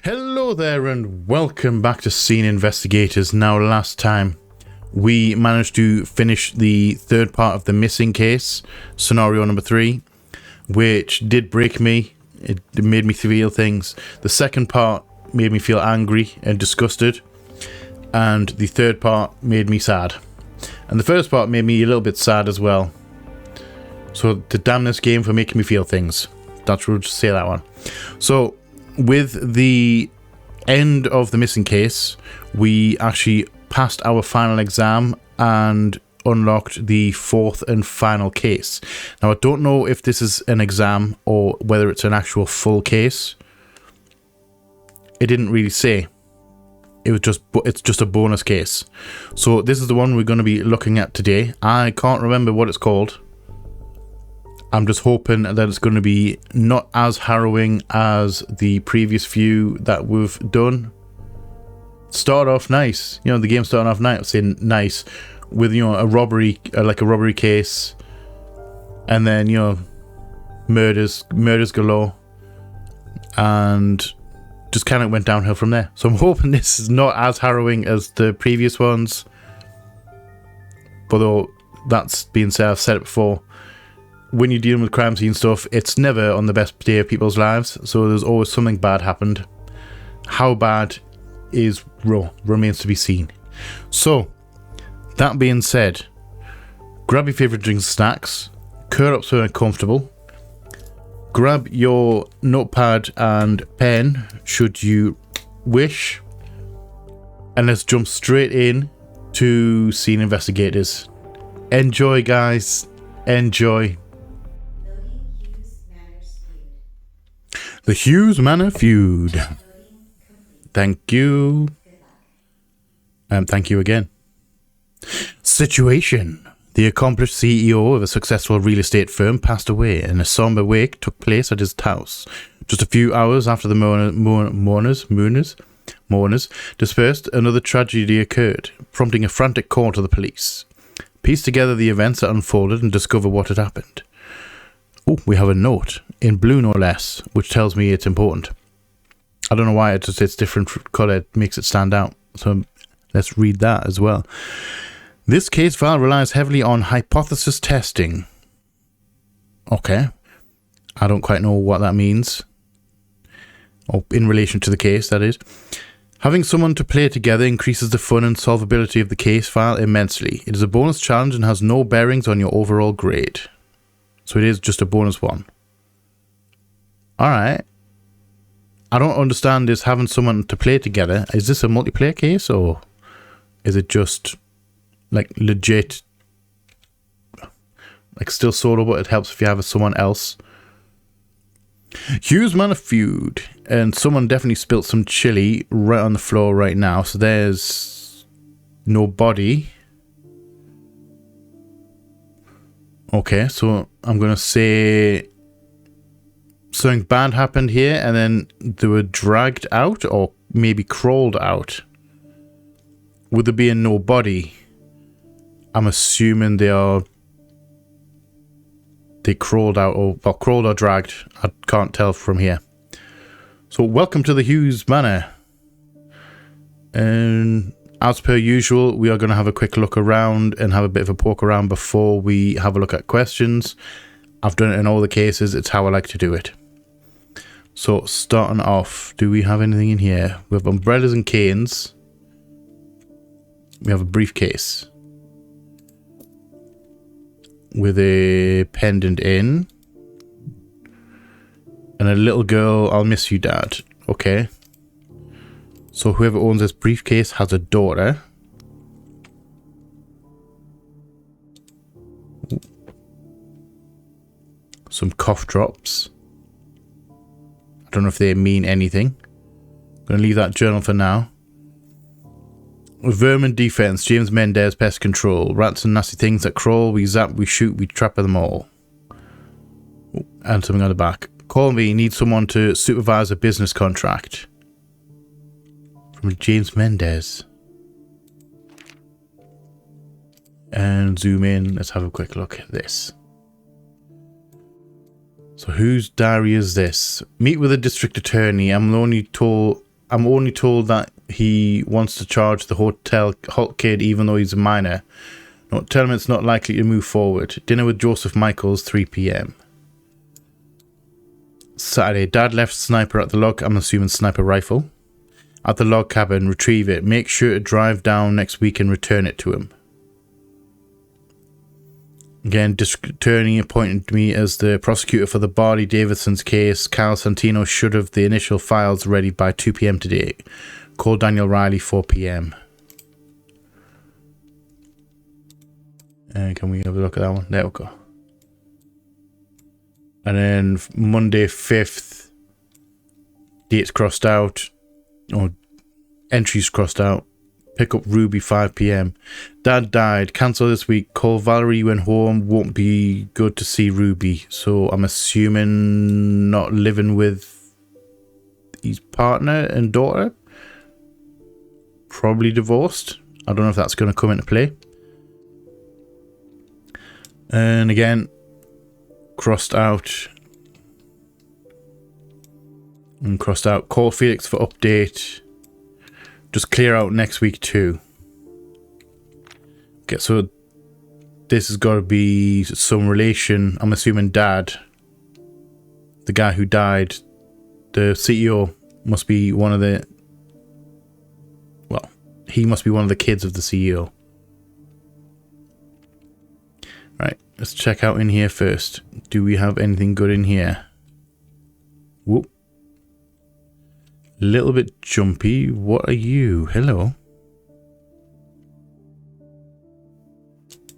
Hello there and welcome back to Scene Investigators. Now, last time we managed to finish the third part of the missing case, scenario number 3, which did break me. It made me feel things. The second part made me feel angry and disgusted, and the third part made me sad. And the first part made me a little bit sad as well. So to damn this game for making me feel things. That's what we'll just say that one. So with the end of the missing case, we actually passed our final exam and unlocked the fourth and final case. Now, I don't know if this is an exam or whether it's an actual full case. It didn't really say. It's just a bonus case. So this is the one we're going to be looking at today. I can't remember what it's called. I'm just hoping that it's going to be not as harrowing as the previous few that we've done. Start off nice. You know, the game started off nice, saying nice, with, you know, a robbery, like a robbery case. And then, you know, murders galore. And just kind of went downhill from there. So I'm hoping this is not as harrowing as the previous ones. But though, that's being said, I've said it before. When you're dealing with crime scene stuff, it's never on the best day of people's lives, so there's always something bad happened. How bad remains to be seen. So, that being said, grab your favourite drinks and snacks, curl up somewhere comfortable, grab your notepad and pen, should you wish, and let's jump straight in to Scene Investigators. Enjoy, guys. Enjoy. The Hughes Manor Feud. Thank you. Thank you again. Situation. The accomplished CEO of a successful real estate firm passed away, and a somber wake took place at his house. Just a few hours after the mourners dispersed, another tragedy occurred, prompting a frantic call to the police. Piece together the events that unfolded and discover what had happened. Oh, we have a note, in blue no less, which tells me it's important. I don't know why, it's different colour, it makes it stand out. So let's read that as well. This case file relies heavily on hypothesis testing. Okay. I don't quite know what that means. Or in relation to the case, that is. Having someone to play together increases the fun and solvability of the case file immensely. It is a bonus challenge and has no bearings on your overall grade. So it is just a bonus one. Alright. I don't understand this having someone to play together. Is this a multiplayer case or is it just like legit, like still solo, but it helps if you have someone else? Hughes Manor Feud. And someone definitely spilt some chili right on the floor right now. So there's no body. Okay, so I'm going to say something bad happened here and then they were dragged out or maybe crawled out. With there being no body, I'm assuming they crawled out or crawled or dragged. I can't tell from here. So welcome to the Hughes Manor. And as per usual, we are going to have a quick look around and have a bit of a poke around before we have a look at questions. I've done it in all the cases. It's how I like to do it. So starting off, do we have anything in here? We have umbrellas and canes. We have a briefcase with a pendant in. And a little girl, I'll miss you, Dad. Okay. So whoever owns this briefcase has a daughter. Some cough drops. I don't know if they mean anything. I'm going to leave that journal for now. Vermin defense, James Mendez pest control. Rats and nasty things that crawl, we zap, we shoot, we trap them all. And something on the back. Call me, need someone to supervise a business contract. From James Mendez. And zoom in, let's have a quick look at this. So whose diary is this? Meet with a district attorney. I'm only told I'm only told that he wants to charge the hotel Hulk kid even though he's a minor. No, tell him it's not likely to move forward. Dinner with Joseph Michaels, 3 p.m. Saturday, Dad left sniper at the log. I'm assuming sniper rifle. At the log cabin, retrieve it. Make sure to drive down next week and return it to him. Again, attorney appointed me as the prosecutor for the Barley Davidson's case. Kyle Santino should have the initial files ready by 2 p.m. today. Call Daniel Riley, 4 p.m. Can we have a look at that one? There we go. And then Monday 5th, dates crossed out, or entries crossed out. Pick up Ruby, 5 p.m. Dad died. Cancel this week. Call Valerie when home. Won't be good to see Ruby. So I'm assuming not living with his partner and daughter. Probably divorced. I don't know if that's going to come into play. And again, crossed out. And crossed out. Call Felix for update. Just clear out next week too. Okay, so this has got to be some relation. I'm assuming Dad, the guy who died, the CEO, must be one of the... Well, he must be one of the kids of the CEO. Right, let's check out in here first. Do we have anything good in here? Whoop. Little bit jumpy. What are you? Hello.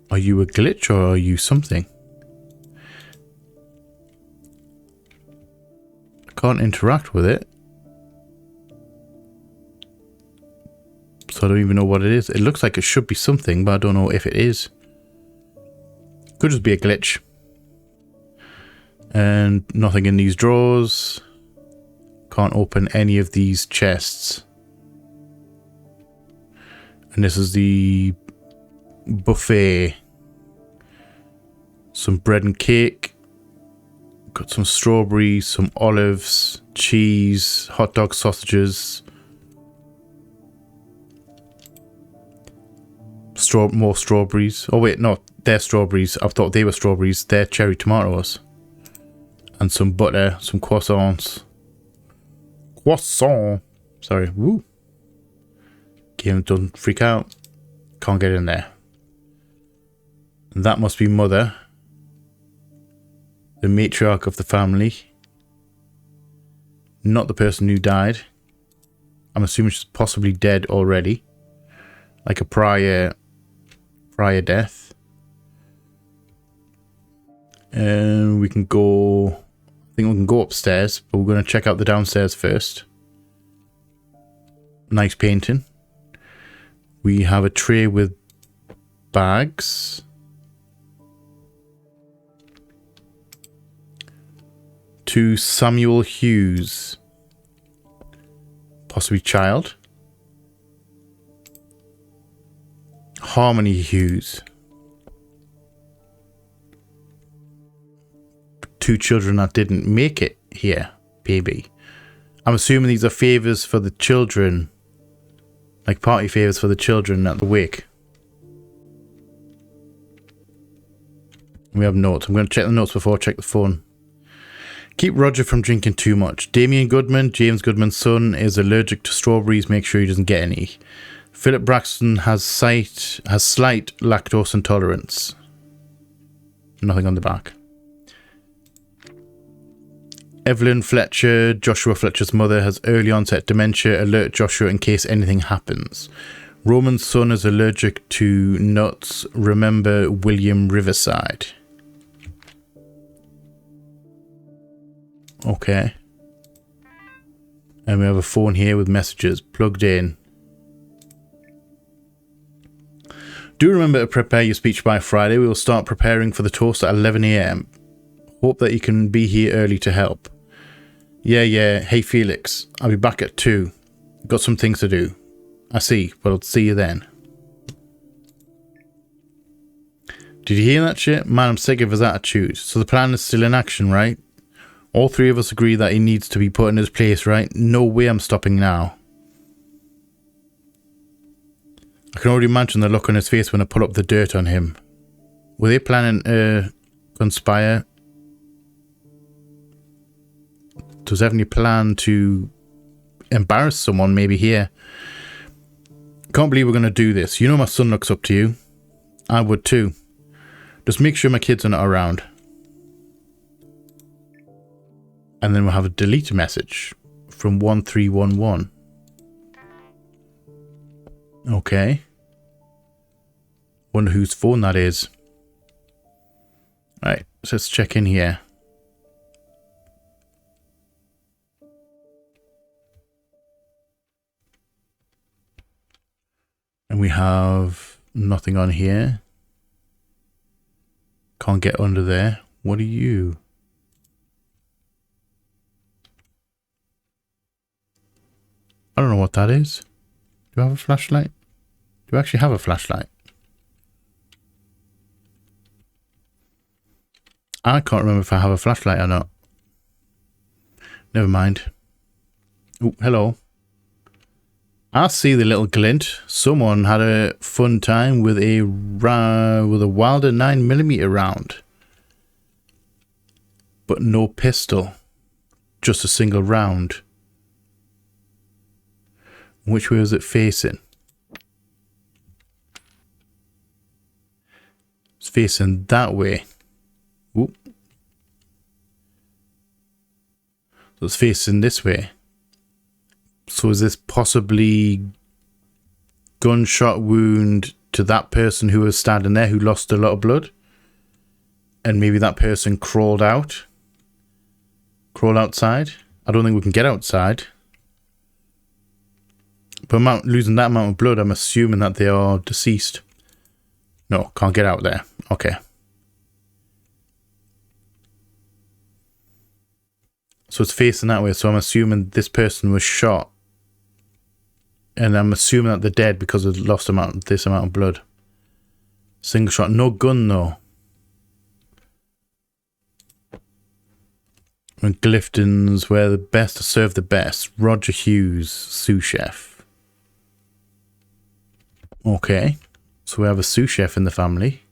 Are you a glitch or are you something? I can't interact with it. So I don't even know what it is. It looks like it should be something, but I don't know if it is. Could just be a glitch. And nothing in these drawers. Can't open any of these chests. And this is the buffet. Some bread and cake. Got some strawberries, some olives, cheese, hot dog sausages. More strawberries. Oh wait, no, they're strawberries. I thought they were strawberries. They're cherry tomatoes. And some butter, some croissants. Croissant. Sorry. Woo. Game, don't freak out. Can't get in there. And that must be Mother. The matriarch of the family. Not the person who died. I'm assuming she's possibly dead already. Like a prior death. And we can go... I think we can go upstairs, but we're going to check out the downstairs first. Nice painting. We have a tray with bags. To Samuel Hughes. Possibly child. Harmony Hughes. 2 children that didn't make it here, baby. I'm assuming these are favours for the children. Like party favours for the children at the wake. We have notes. I'm going to check the notes before I check the phone. Keep Roger from drinking too much. Damien Goodman, James Goodman's son, is allergic to strawberries. Make sure he doesn't get any. Philip Braxton has slight lactose intolerance. Nothing on the back. Evelyn Fletcher, Joshua Fletcher's mother, has early onset dementia. Alert Joshua in case anything happens. Roman's son is allergic to nuts. Remember William Riverside. Okay. And we have a phone here with messages plugged in. Do remember to prepare your speech by Friday. We will start preparing for the toast at 11 a.m. Hope that you can be here early to help. Yeah. Hey, Felix. I'll be back at 2. Got some things to do. I see. Well, I'll see you then. Did you hear that shit? Man, I'm sick of his attitude. So the plan is still in action, right? All 3 of us agree that he needs to be put in his place, right? No way I'm stopping now. I can already imagine the look on his face when I pull up the dirt on him. Were they planning to conspire? Does definitely plan to embarrass someone maybe here. Can't believe we're going to do this. You know my son looks up to you. I would too. Just make sure my kids are not around. And then we'll have a delete message from 1311. Okay. Wonder whose phone that is. Alright, so let's check in here. And we have nothing on here. Can't get under there. What are you? I don't know what that is. Do I have a flashlight? Do I actually have a flashlight? I can't remember if I have a flashlight or not. Never mind. Oh, hello. I see the little glint. Someone had a fun time with a Wilder 9mm round. But no pistol. Just a single round. Which way is it facing? It's facing that way. Oop. So it's facing this way. So is this possibly gunshot wound to that person who was standing there who lost a lot of blood? And maybe that person crawled out? Crawl outside? I don't think we can get outside. But losing that amount of blood, I'm assuming that they are deceased. No, can't get out there. Okay. So it's facing that way, so I'm assuming this person was shot. And I'm assuming that they're dead because of this amount of blood. Single shot. No gun, though. And Clifton's where the best to serve the best. Roger Hughes, sous chef. Okay. So we have a sous chef in the family.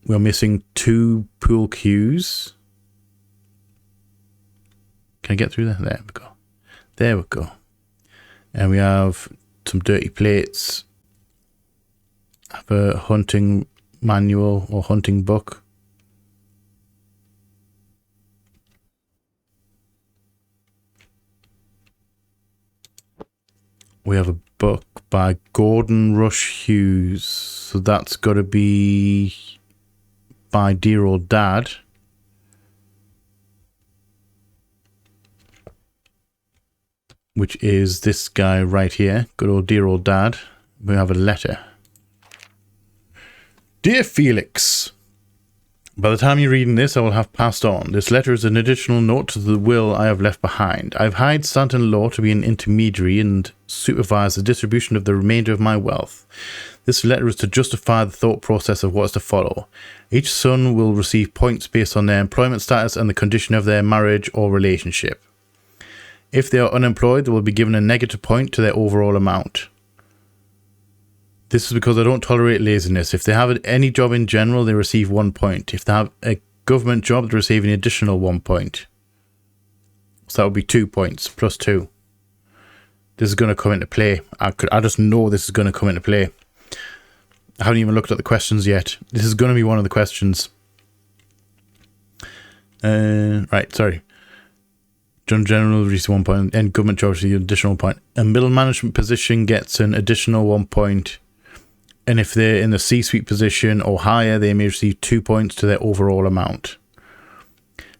We're missing 2 pool cues. Can I get through there? There we go. There we go. And we have some dirty plates. I have a hunting manual or hunting book. We have a book by Gordon Rush Hughes. So that's got to be by Dear Old Dad. Which is this guy right here. Good old Dear Old Dad. We have a letter. Dear Felix, by the time you're reading this, I will have passed on. This letter is an additional note to the will I have left behind. I've hired Stanton-Law to be an intermediary and supervise the distribution of the remainder of my wealth. This letter is to justify the thought process of what is to follow. Each son will receive points based on their employment status and the condition of their marriage or relationship. If they are unemployed, they will be given a negative point to their overall amount. This is because I don't tolerate laziness. If they have any job in general, they receive 1 point. If they have a government job, they receive an additional 1 point. So that would be 2 points, plus 2. This is going to come into play. I just know this is going to come into play. I haven't even looked at the questions yet. This is going to be one of the questions. Right, sorry. General receives 1 point, and government job receives an additional 1 point. A middle management position gets an additional 1 point, and if they're in the C-suite position or higher, they may receive 2 points to their overall amount.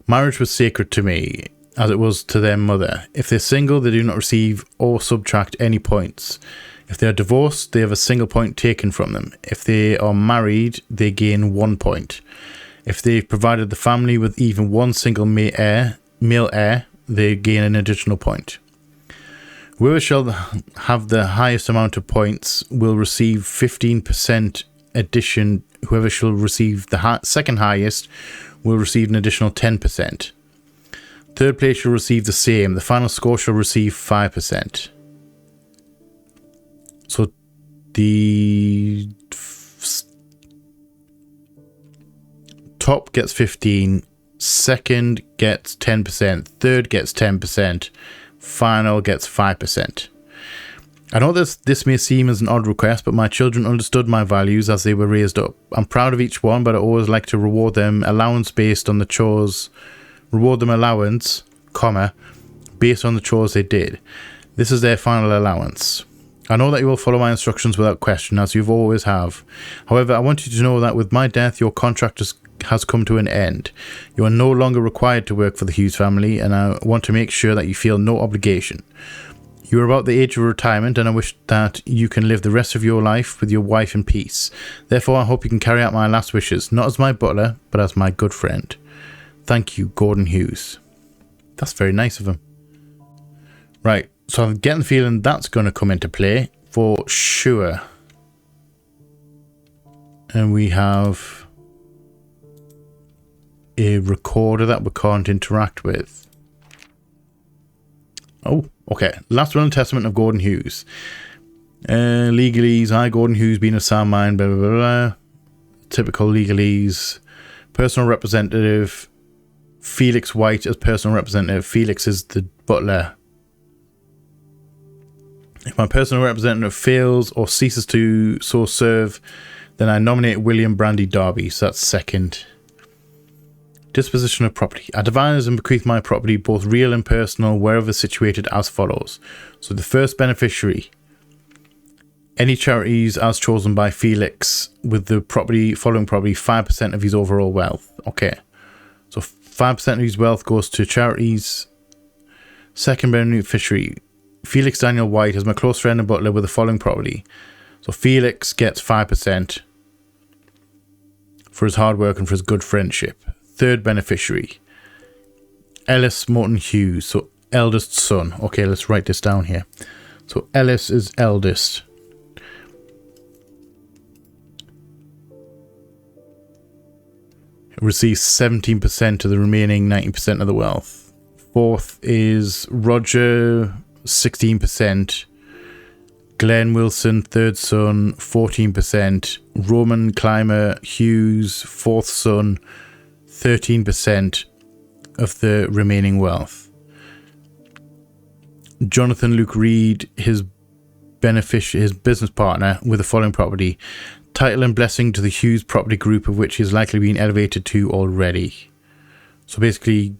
Marriage was sacred to me, as it was to their mother. If they're single, they do not receive or subtract any points. If they are divorced, they have a single point taken from them. If they are married, they gain 1 point. If they've provided the family with even one single male heir, they gain an additional point. Whoever shall have the highest amount of points will receive 15% addition. Whoever shall receive the second highest will receive an additional 10%. Third place shall receive the same. The final score shall receive 5%. So The top gets 15, second gets 10%, third gets 10%, final gets 5%. I know this may seem as an odd request, but my children understood my values as they were raised up. I'm proud of each one, but I always like to reward them allowance based on the chores. Reward them allowance, comma, based on the chores they did. This is their final allowance. I know that you will follow my instructions without question, as you've always have. However, I want you to know that with my death, your contract has come to an end. You are no longer required to work for the Hughes family, and I want to make sure that you feel no obligation. You are about the age of retirement, and I wish that you can live the rest of your life with your wife in peace. Therefore, I hope you can carry out my last wishes, not as my butler, but as my good friend. Thank you, Gordon Hughes. That's very nice of him. Right, so I'm getting the feeling that's going to come into play for sure. And we have a recorder that we can't interact with. Oh, okay. Last will and testament of Gordon Hughes. Legalese. I, Gordon Hughes, being of sound mind, blah, blah, blah, blah. Typical legalese. Personal representative. Felix White as personal representative. Felix is the butler. If my personal representative fails or ceases to so serve, then I nominate William Brandy Darby. So that's second. Disposition of property. I devise and bequeath my property, both real and personal, wherever situated, as follows. So the first beneficiary. Any charities as chosen by Felix with the property, following property, 5% of his overall wealth. Okay. So 5% of his wealth goes to charities. Second beneficiary. Felix Daniel White is my close friend and butler with the following property. So Felix gets 5% for his hard work and for his good friendship. Third beneficiary, Ellis Morton Hughes, so eldest son. Okay, let's write this down here. So Ellis is eldest. Receives 17% of the remaining 90% of the wealth. Fourth is Roger, 16%. Glenn Wilson, third son, 14%. Roman Clymer Hughes, fourth son, 13% of the remaining wealth. Jonathan Luke Reed, his business partner, with the following property. Title and blessing to the Hughes property group, of which he has likely been elevated to already. So basically,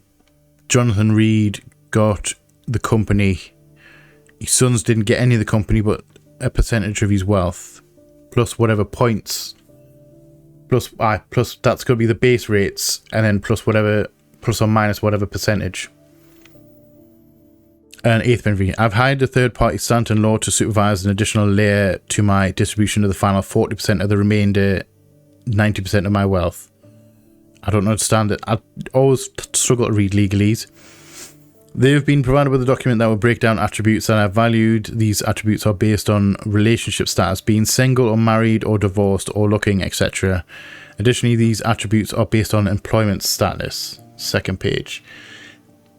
Jonathan Reed got the company. His sons didn't get any of the company, but a percentage of his wealth, plus whatever points. Plus that's going to be the base rates, and then plus or minus whatever percentage. And eighth beneficiary. I've hired a third-party son-in-law to supervise an additional layer to my distribution of the final 40% of the remainder 90% of my wealth. I don't understand it. I always struggle to read legalese. They have been provided with a document that will break down attributes that are valued. These attributes are based on relationship status, being single or married or divorced or looking, etc. Additionally, these attributes are based on employment status. Second page.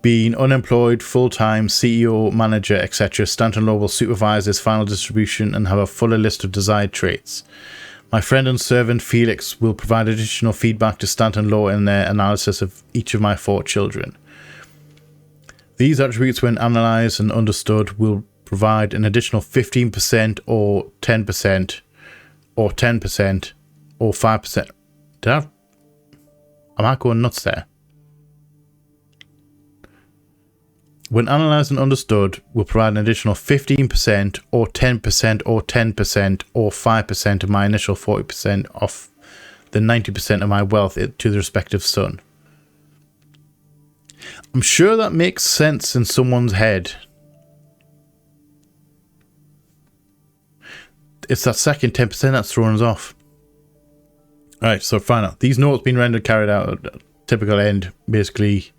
Being unemployed, full-time, CEO, manager, etc. Stanton Law will supervise this final distribution and have a fuller list of desired traits. My friend and servant Felix will provide additional feedback to Stanton Law in their analysis of each of my 4 children. These attributes, when analysed and understood, will provide an additional 15% or 10% or 10% or 5%. Am I going nuts there? When analysed and understood, will provide an additional 15% or 10% or 10% or 5% of my initial 40% of the 90% of my wealth to the respective son. I'm sure that makes sense in someone's head. It's that second 10% that's throwing us off. Alright, so final. These notes being rendered carried out at typical end, basically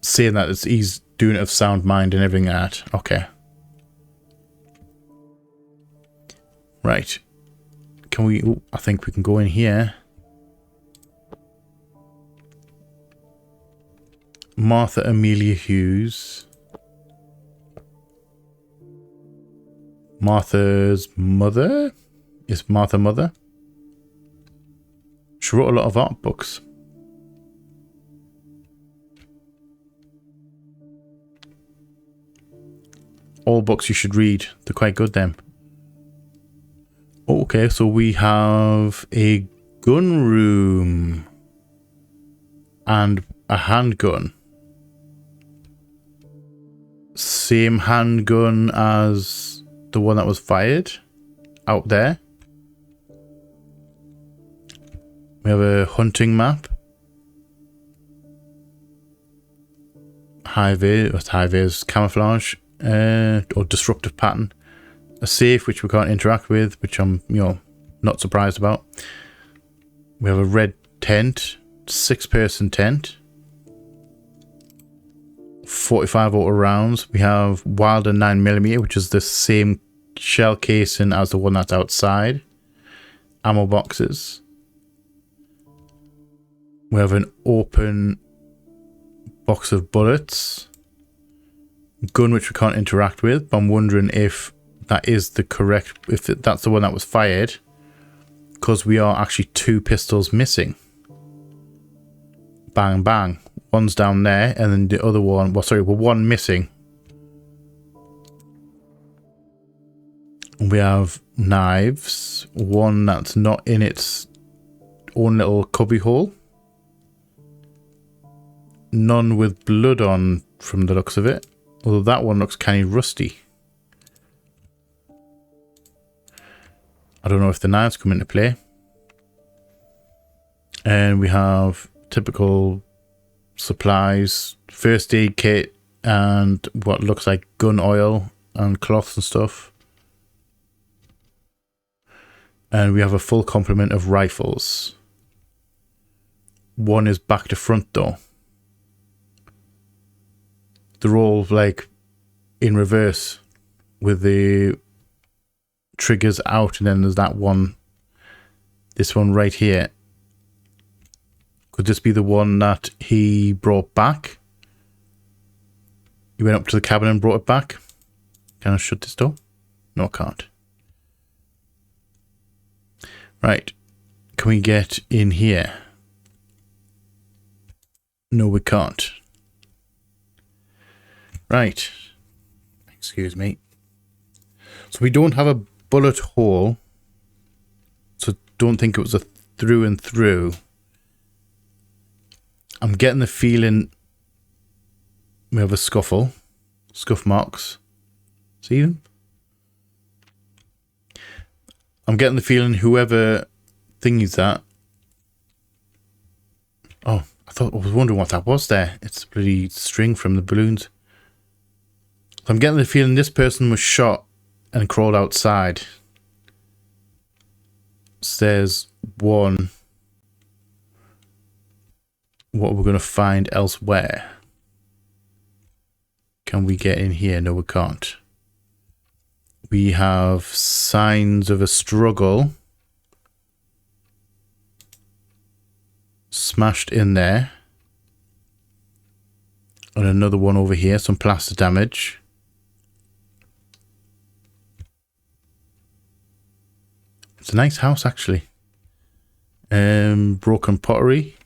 saying that he's doing it of sound mind and everything like that. Okay. Right. Can we... Ooh, I think we can go in here. Martha Amelia Hughes. Martha's mother? Is Martha mother? She wrote a lot of art books. All books you should read. They're quite good, them. Okay, so we have a gun room. And a handgun. Same handgun as the one that was fired out there. We have a hunting map. High vis camouflage or disruptive pattern. A safe which we can't interact with, which I'm not surprised about. We have a red tent, 6-person tent. 45 auto rounds. We have Wilder 9mm, which is the same shell casing as the one that's outside. Ammo boxes. We have an open box of bullets. Gun which we can't interact with, but I'm wondering if that is the correct, if that's the one that was fired, because we are actually 2 pistols missing. Bang, bang. One's down there, and then the other one, well, sorry, we're 1 missing. We have knives. One that's not in its own little cubby hole. None with blood on from the looks of it. Although that one looks kind of rusty. I don't know if the knives come into play. And we have typical supplies, first aid kit, and what looks like gun oil and cloths and stuff. And we have a full complement of rifles. One is back to front though. They're all like in reverse with the triggers out, and then there's that one, this one right here. Could this be the one that he brought back? He went up to the cabin and brought it back. Can I shut this door? No, I can't. Right. Can we get in here? No, we can't. Right. Excuse me. So we don't have a bullet hole. So don't think it was a through and through. I'm getting the feeling we have a scuffle. Scuff marks. See them? I'm getting the feeling whoever thingies that. Oh, I was wondering what that was there. It's a bloody string from the balloons. I'm getting the feeling this person was shot and crawled outside. There's one. What we're going to find elsewhere. Can we get in here? No, we can't. We have signs of a struggle. Smashed in there. And another one over here. Some plaster damage. It's a nice house, actually. Broken pottery.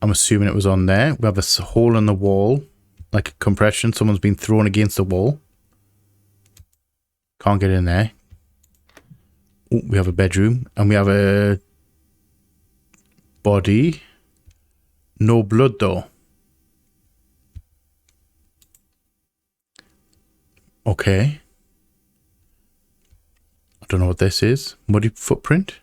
I'm assuming it was on there. We have a hole in the wall. Like a compression. Someone's been thrown against the wall. Can't get in there. Ooh, we have a bedroom. And we have a body. No blood, though. Okay. I don't know what this is. Muddy footprint?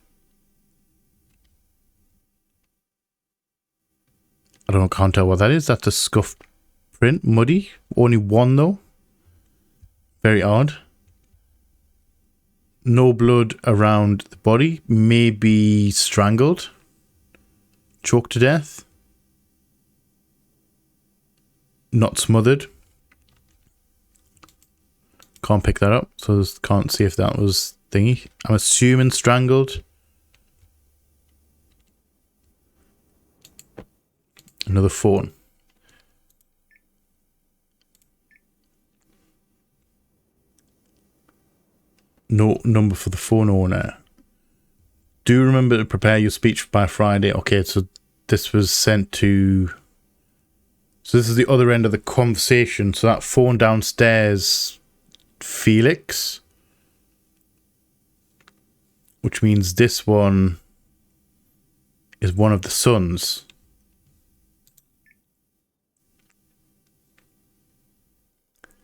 I don't know, can't tell what that is. That's a scuffed print. Muddy. Only one though. Very odd. No blood around the body. Maybe strangled. Choked to death. Not smothered. Can't pick that up, so can't see if that was thingy. I'm assuming strangled. Another phone. No number for the phone owner. Do remember to prepare your speech by Friday. Okay, so this was sent to... So this is the other end of the conversation. So that phone downstairs, Felix. Which means this one is one of the sons.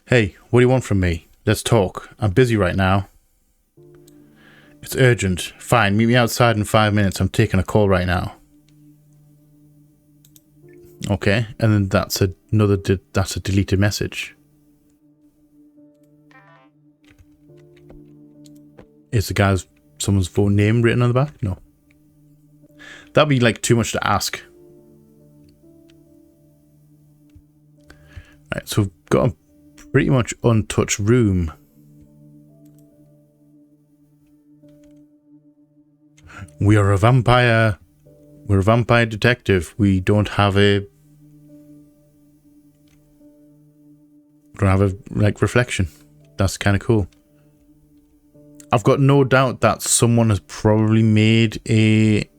Hey, what do you want from me? Let's talk. I'm busy right now. It's urgent. Fine, meet me outside in 5 minutes. I'm taking a call right now. Okay, and then that's that's a deleted message. Is the guy's someone's phone name written on the back? No. That'd be like too much to ask. Right, so we've got a pretty much untouched room. We are a vampire. We're a vampire detective. We don't have a like reflection. That's kind of cool. I've got no doubt that someone has probably made a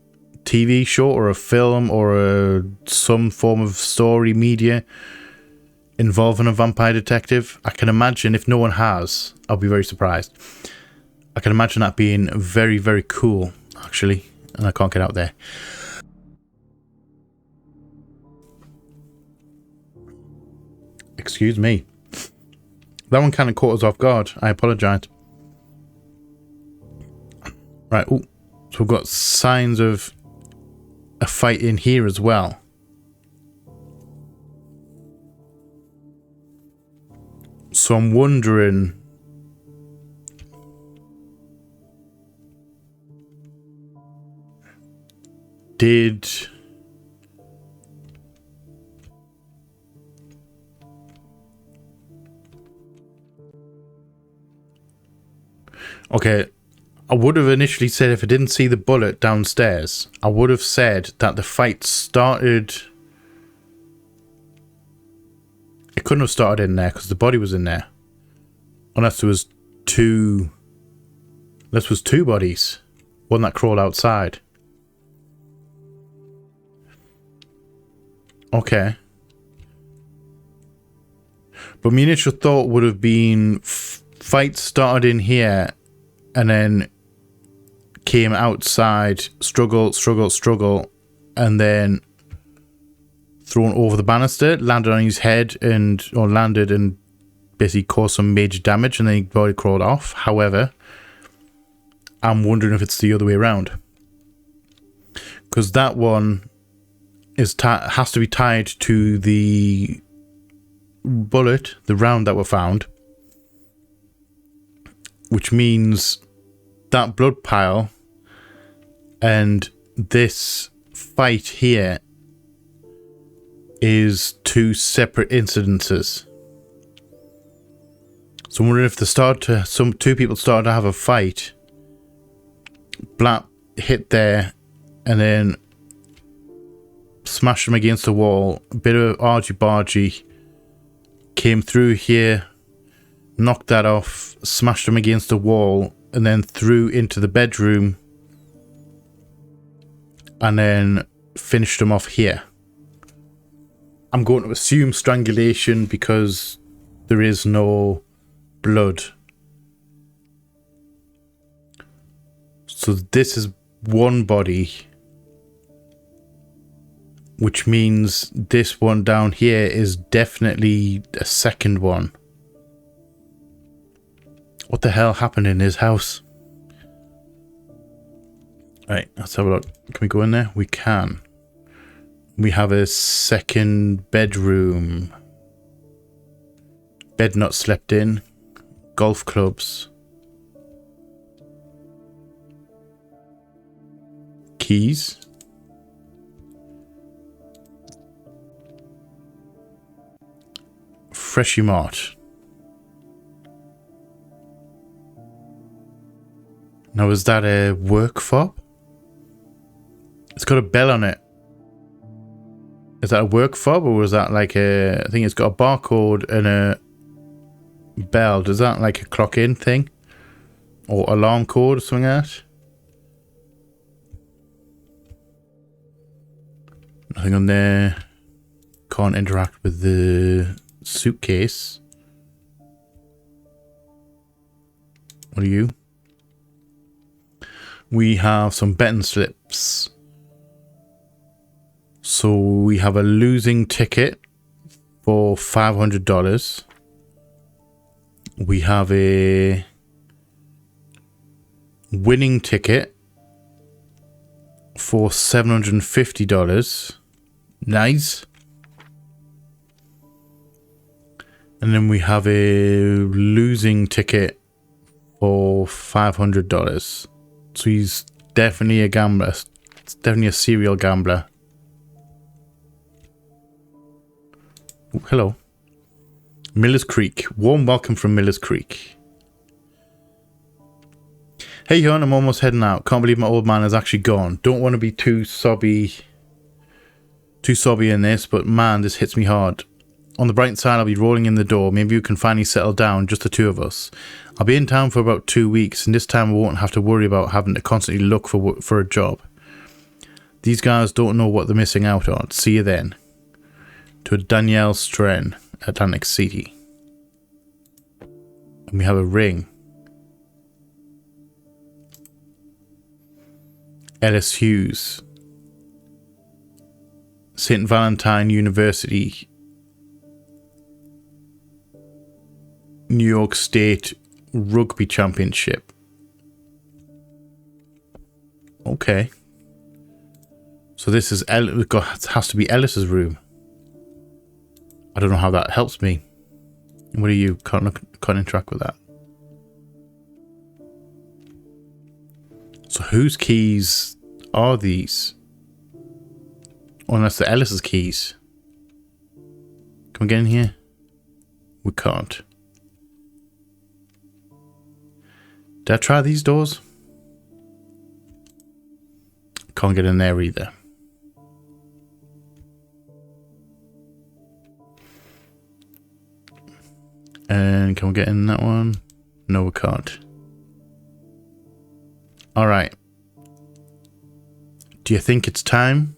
TV show or a film or some form of story media involving a vampire detective. I can imagine if no one has, I'll be very surprised. I can imagine that being very, very cool, actually. And I can't get out there. Excuse me. That one kind of caught us off guard. I apologise. Right, oh, so we've got signs of a fight in here as well. So I'm wondering... Did... Okay, I would have initially said if I didn't see the bullet downstairs, I would have said that the fight started... It couldn't have started in there because the body was in there. Unless there was two... This was two bodies. One that crawled outside. Okay. But my initial thought would have been fight started in here and then came outside, struggle, and then thrown over the banister, landed on his head landed and basically caused some major damage, and then he body crawled off. However, I'm wondering if it's the other way around. Because that one has to be tied to the bullet, the round that were found, which means that blood pile and this fight here is two separate incidences. So I'm wondering if two people started to have a fight, Blap hit there, and then smashed them against the wall. A bit of argy-bargy, came through here, knocked that off, smashed them against the wall, and then threw into the bedroom, and then finished them off here. I'm going to assume strangulation because there is no blood. So this is one body, which means this one down here is definitely a second one. What the hell happened in his house? Right, let's have a look. Can we go in there? We can. We have a second bedroom. Bed not slept in. Golf clubs. Keys. Freshie Mart. Now, is that a work fob? It's got a bell on it. Is that a work fob, or was that like a... I think it's got a barcode and a bell. Does that like a clock in thing? Or alarm code or something like that. Nothing on there. Can't interact with the suitcase. What are you? We have some betting slips. So we have a losing ticket for $500. We have a winning ticket for $750. Nice. And then we have a losing ticket for $500. So he's definitely a gambler. It's definitely a serial gambler. Ooh, hello. Miller's Creek. Warm welcome from Miller's Creek. Hey, hon, I'm almost heading out. Can't believe my old man is actually gone. Don't want to be too sobby in this, but man, this hits me hard. On the bright side, I'll be rolling in the door. Maybe you can finally settle down, just the two of us. I'll be in town for about 2 weeks, and this time I won't have to worry about having to constantly look for a job. These guys don't know what they're missing out on. See you then. To Danielle Stren, Atlantic City. And we have a ring. Ellis Hughes. St. Valentine University. New York State Rugby Championship. Okay. So this is it has to be Ellis's room. I don't know how that helps me. What are you? Can't interact with that. So whose keys are these? Unless they're Ellis's keys. Can we get in here? We can't. Did I try these doors? Can't get in there either. And can we get in that one? No, we can't. Alright. Do you think it's time?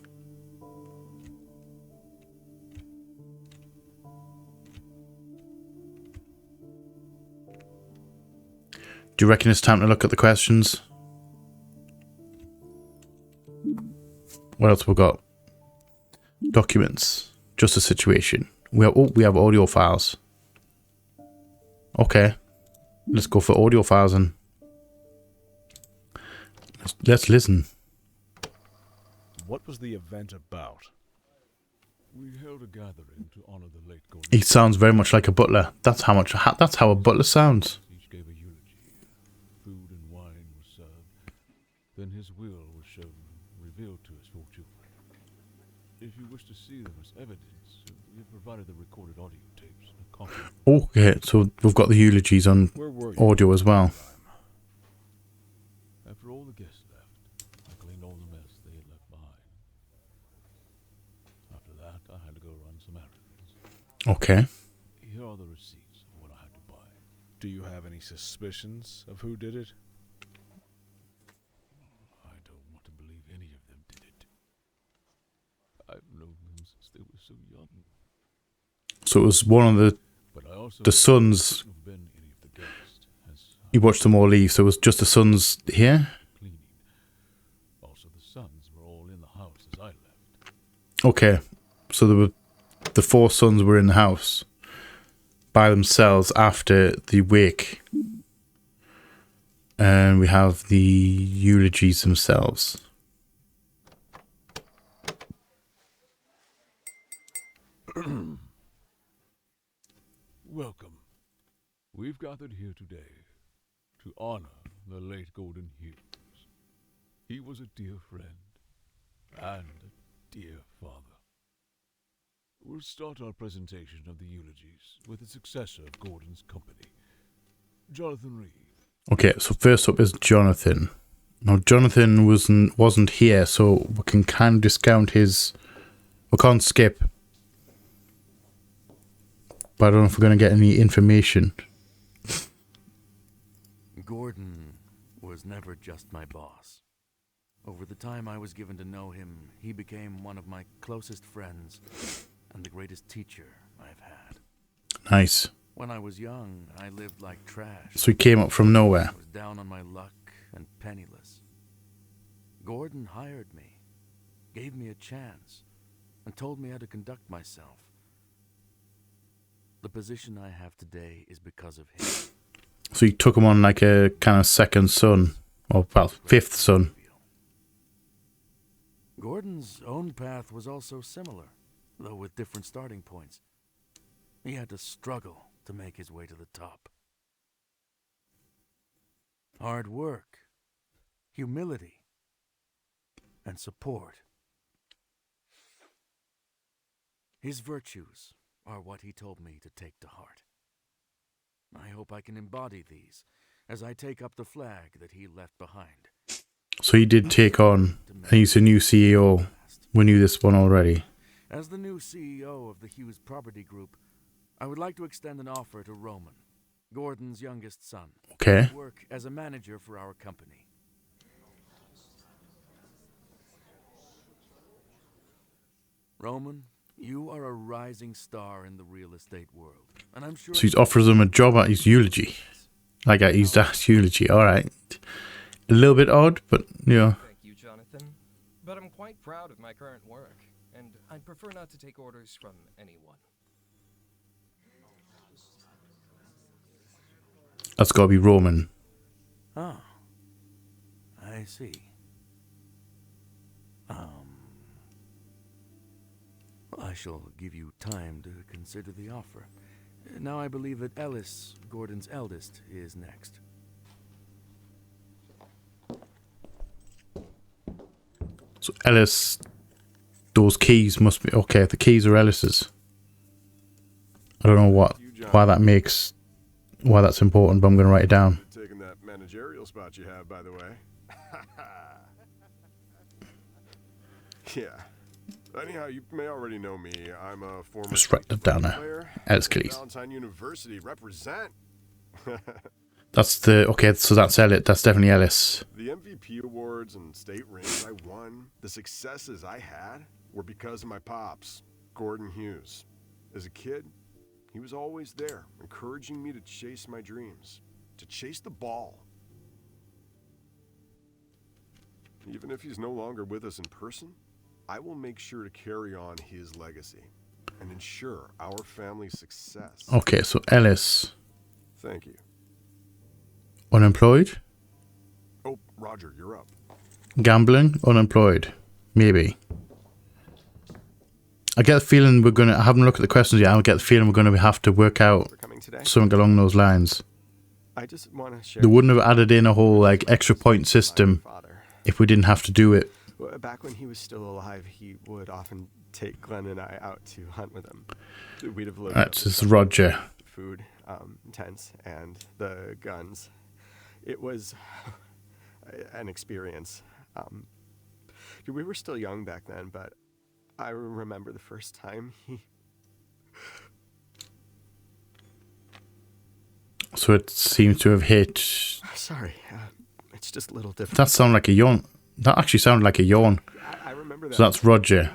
Do you reckon it's time to look at the questions? What else we got? Documents. Just a situation. We have audio files. Okay. Let's go for audio files and let's listen. What was the event about? We held a gathering to honor the late Gordon. He sounds very much like a butler. That's how a butler sounds. Each gave a eulogy. Food and wine were served. Then his will was shown, revealed to us for children. If you wish to see them as evidence, we have provided the recorded audio tapes. A copy. Okay, so we've got the eulogies on audio as well. After all the guests left, I cleaned all the mess they had left behind. After that, I had to go run some errands. Okay. Here are the receipts of what I had to buy. Do you have any suspicions of who did it? I don't want to believe any of them did it. I've known them since they were so young. So it was one of the sons. You watched them all leave, so it was just the sons here? Cleaning. Also, the sons were all in the house as I left. Okay. So the 4 sons were in the house by themselves after the wake. And we have the eulogies themselves. Welcome. We've gathered here today to honor the late Gordon Hughes. He was a dear friend and a dear father. We'll start our presentation of the eulogies with the successor of Gordon's company, Jonathan Reed. Okay, so first up is Jonathan. Now, Jonathan wasn't here, so we can kind of discount his... We can't skip. But I don't know if we're going to get any information. Gordon was never just my boss. Over the time I was given to know him, he became one of my closest friends and the greatest teacher I've had. Nice. When I was young, I lived like trash. So he came up from nowhere. I was down on my luck and penniless. Gordon hired me, gave me a chance, and told me how to conduct myself. The position I have today is because of him. So he took him on like a kind of second son, or well, fifth son. Gordon's own path was also similar, though with different starting points. He had to struggle to make his way to the top. Hard work, humility, and support. His virtues are what he told me to take to heart. I hope I can embody these as I take up the flag that he left behind. So he did take on, and he's a new CEO. We knew this one already. As the new CEO of the Hughes Property Group, I would like to extend an offer to Roman, Gordon's youngest son. Okay. To work as a manager for our company. Roman, you are a rising star in the real estate world, and I'm sure. So he offers him a job at his eulogy. Like at his dad's eulogy. Alright. A little bit odd, but yeah. Thank you, Jonathan. But I'm quite proud of my current work, and I'd prefer not to take orders from anyone. That's gotta be Roman. Oh, I see. I shall give you time to consider the offer. Now I believe that Ellis, Gordon's eldest, is next. So Ellis, those keys must be okay. The keys are Ellis's. I don't know why that's important, but I'm going to write it down. Taking that managerial spot you have, by the way. Yeah. Anyhow, you may already know me. I'm a former Just write that down now. player. Ellis keys. Valentine University represent. That's the okay. So that's Ellis. That's definitely Ellis. The MVP awards and state rings I won, the successes I had, were because of my pops, Gordon Hughes. As a kid, he was always there, encouraging me to chase my dreams, to chase the ball. Even if he's no longer with us in person, I will make sure to carry on his legacy and ensure our family's success. Okay, so Ellis, Thank you. unemployed, Oh, Roger, you're up. gambling, unemployed, maybe. I get the feeling I haven't looked at the questions yet. I get the feeling we're gonna have to work out For coming today. something along those lines. I just want to share. They wouldn't have added in a whole like extra point system Father. if we didn't have to do it. Back when he was still alive, he would often take Glenn and I out to hunt with him. We'd have loaded That's up just Roger. food, tents, and the guns. It was an experience. We were still young back then, but I remember the first time he... So it seems to have hit. Sorry, it's just a little different. That sounded like a yawn. That actually sounded like a yawn. I remember that. So that's Roger.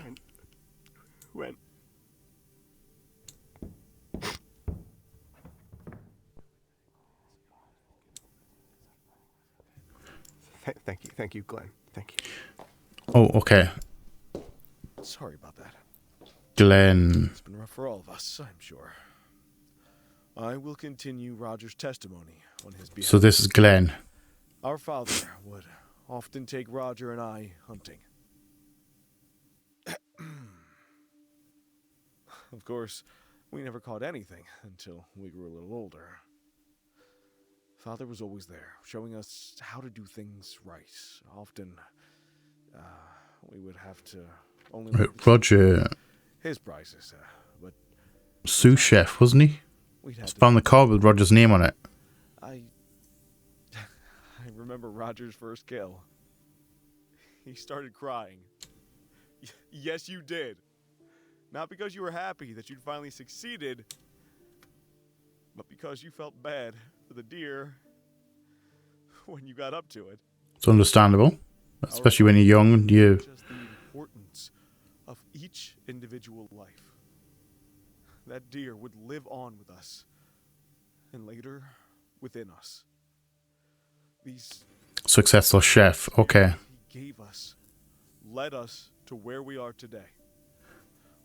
When... Thank you, Glenn. Thank you. Oh, okay. Sorry about that. Glenn. It's been rough for all of us, I'm sure. I will continue Roger's testimony on his behalf. So this is Glenn. Our father would often take Roger and I hunting. Of course, we never caught anything until we grew a little older. Father was always there, showing us how to do things right. Often, we would have to only Roger, his prices, but sous chef, wasn't he? we'd have to. Found the card with Roger's name on it. I remember Roger's first kill. He started crying. Yes, you did. Not because you were happy that you'd finally succeeded, but because you felt bad for the deer when you got up to it. It's understandable, especially when you're young and you. Just the importance of each individual life. That deer would live on with us, and later within us. These Successful chef. Okay. he gave us led us to where we are today.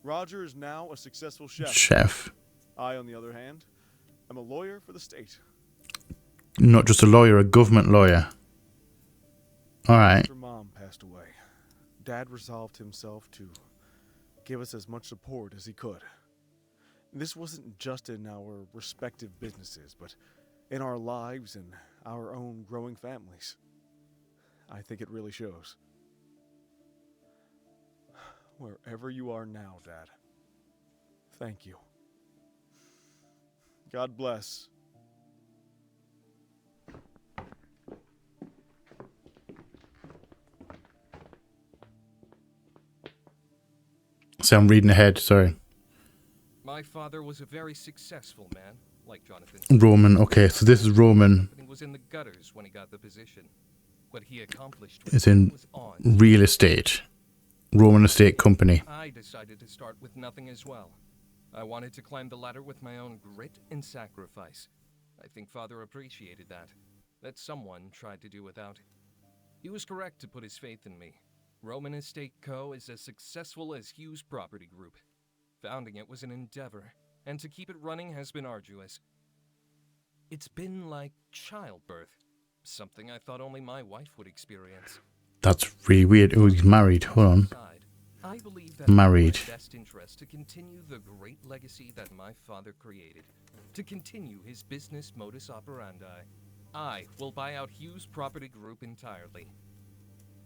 Roger is now a successful chef. Chef. I, on the other hand, am a lawyer for the state. Not just a lawyer, a government lawyer. Alright. After Mom passed away, Dad resolved himself to give us as much support as he could. This wasn't just in our respective businesses, but in our lives and our own growing families. I think it really shows. Wherever you are now, Dad, thank you. God bless. So I'm reading ahead, sorry. My father was a very successful man, like Jonathan. Roman, okay, so this is Roman. He was in the gutters when he got the position. What he accomplished It's in was on. real estate. Roman Estate Company. I decided to start with nothing as well. I wanted to climb the ladder with my own grit and sacrifice. I think Father appreciated that someone tried to do without. He was correct to put his faith in me. Roman Estate Co. is as successful as Hughes Property Group. Founding it was an endeavor, and to keep it running has been arduous. It's been like childbirth, something I thought only my wife would experience. That's really weird. Oh, he's married. Hold on. I believe that Married. it's in my best interest to continue the great legacy that my father created, to continue his business modus operandi. I will buy out Hughes Property Group entirely.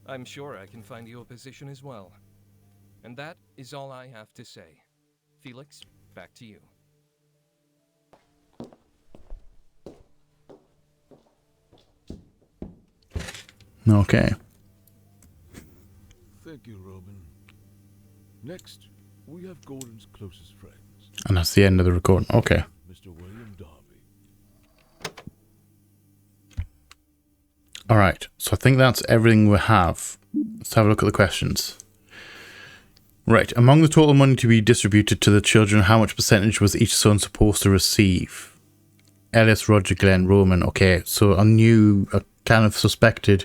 I'm sure I can find you a position as well. And that is all I have to say. Felix, back to you. Okay. Thank you, Roman. Next, we have Gordon's closest friends, And that's the end of the recording. Okay. Mr. William Darby. Alright, so I think that's everything we have. Let's have a look at the questions. Right, among the total money to be distributed to the children, how much percentage was each son supposed to receive? Ellis, Roger, Glenn, Roman. Okay, so I kind of suspected,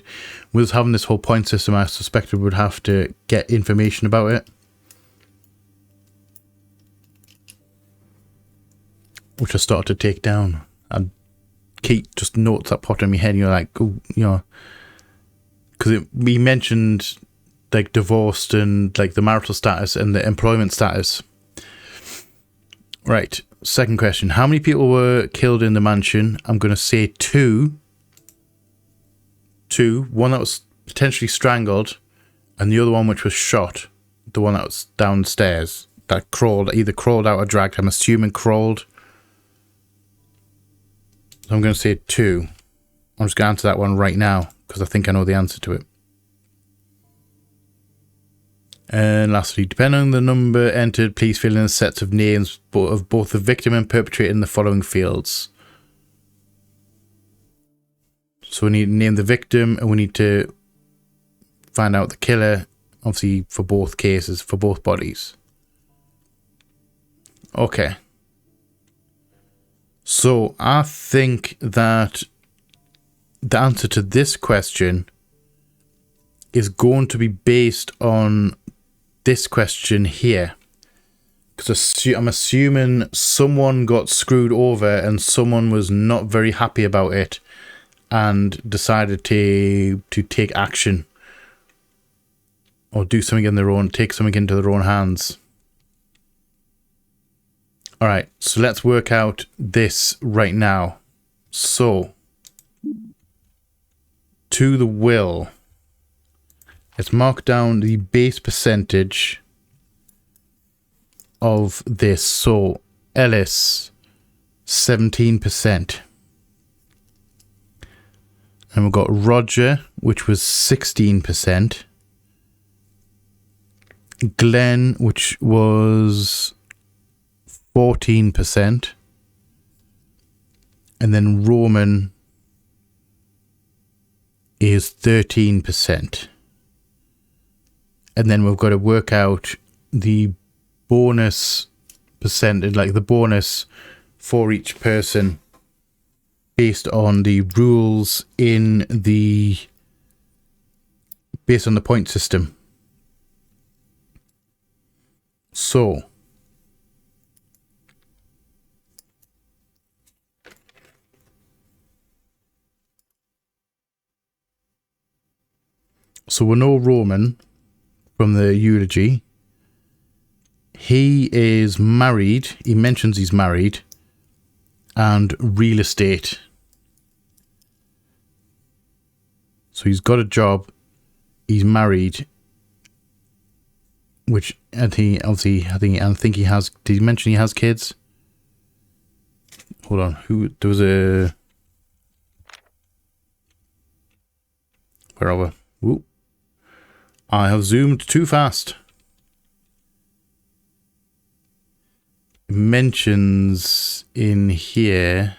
with us having this whole point system, I suspected we'd have to get information about it. Which I started to take down. I'd keep just notes that popped in my head, and you're like, oh, you know, because we mentioned like divorced and like the marital status and the employment status. Right, second question. How many people were killed in the mansion? I'm going to say two. One that was potentially strangled, and the other one which was shot. The one that was downstairs that either crawled out or dragged. I'm assuming crawled. So I'm going to say 2. I'm just going to answer that one right now because I think I know the answer to it. And lastly, depending on the number entered, please fill in the sets of names of both the victim and perpetrator in the following fields. So we need to name the victim, and we need to find out the killer, obviously for both cases, for both bodies. Okay. So I think that the answer to this question is going to be based on this question here. Because I'm assuming someone got screwed over and someone was not very happy about it and decided to take action or do something in their own, take something into their own hands. All right, so let's work out this right now. So, to the will, let's mark down the base percentage of this. So, Ellis, 17%. And we've got Roger, which was 16%. Glenn, which was 14%. And then Roman, is 13%. And then we've got to work out the bonus percentage, like the bonus for each person based on the rules in the based on the point system. So we know Roman from the eulogy. He is married. He mentions he's married. And real estate. So he's got a job. He's married. Which I think he has. Did he mention he has kids? Hold on. There was a. Where are we? Whoop. I have zoomed too fast. It mentions in here.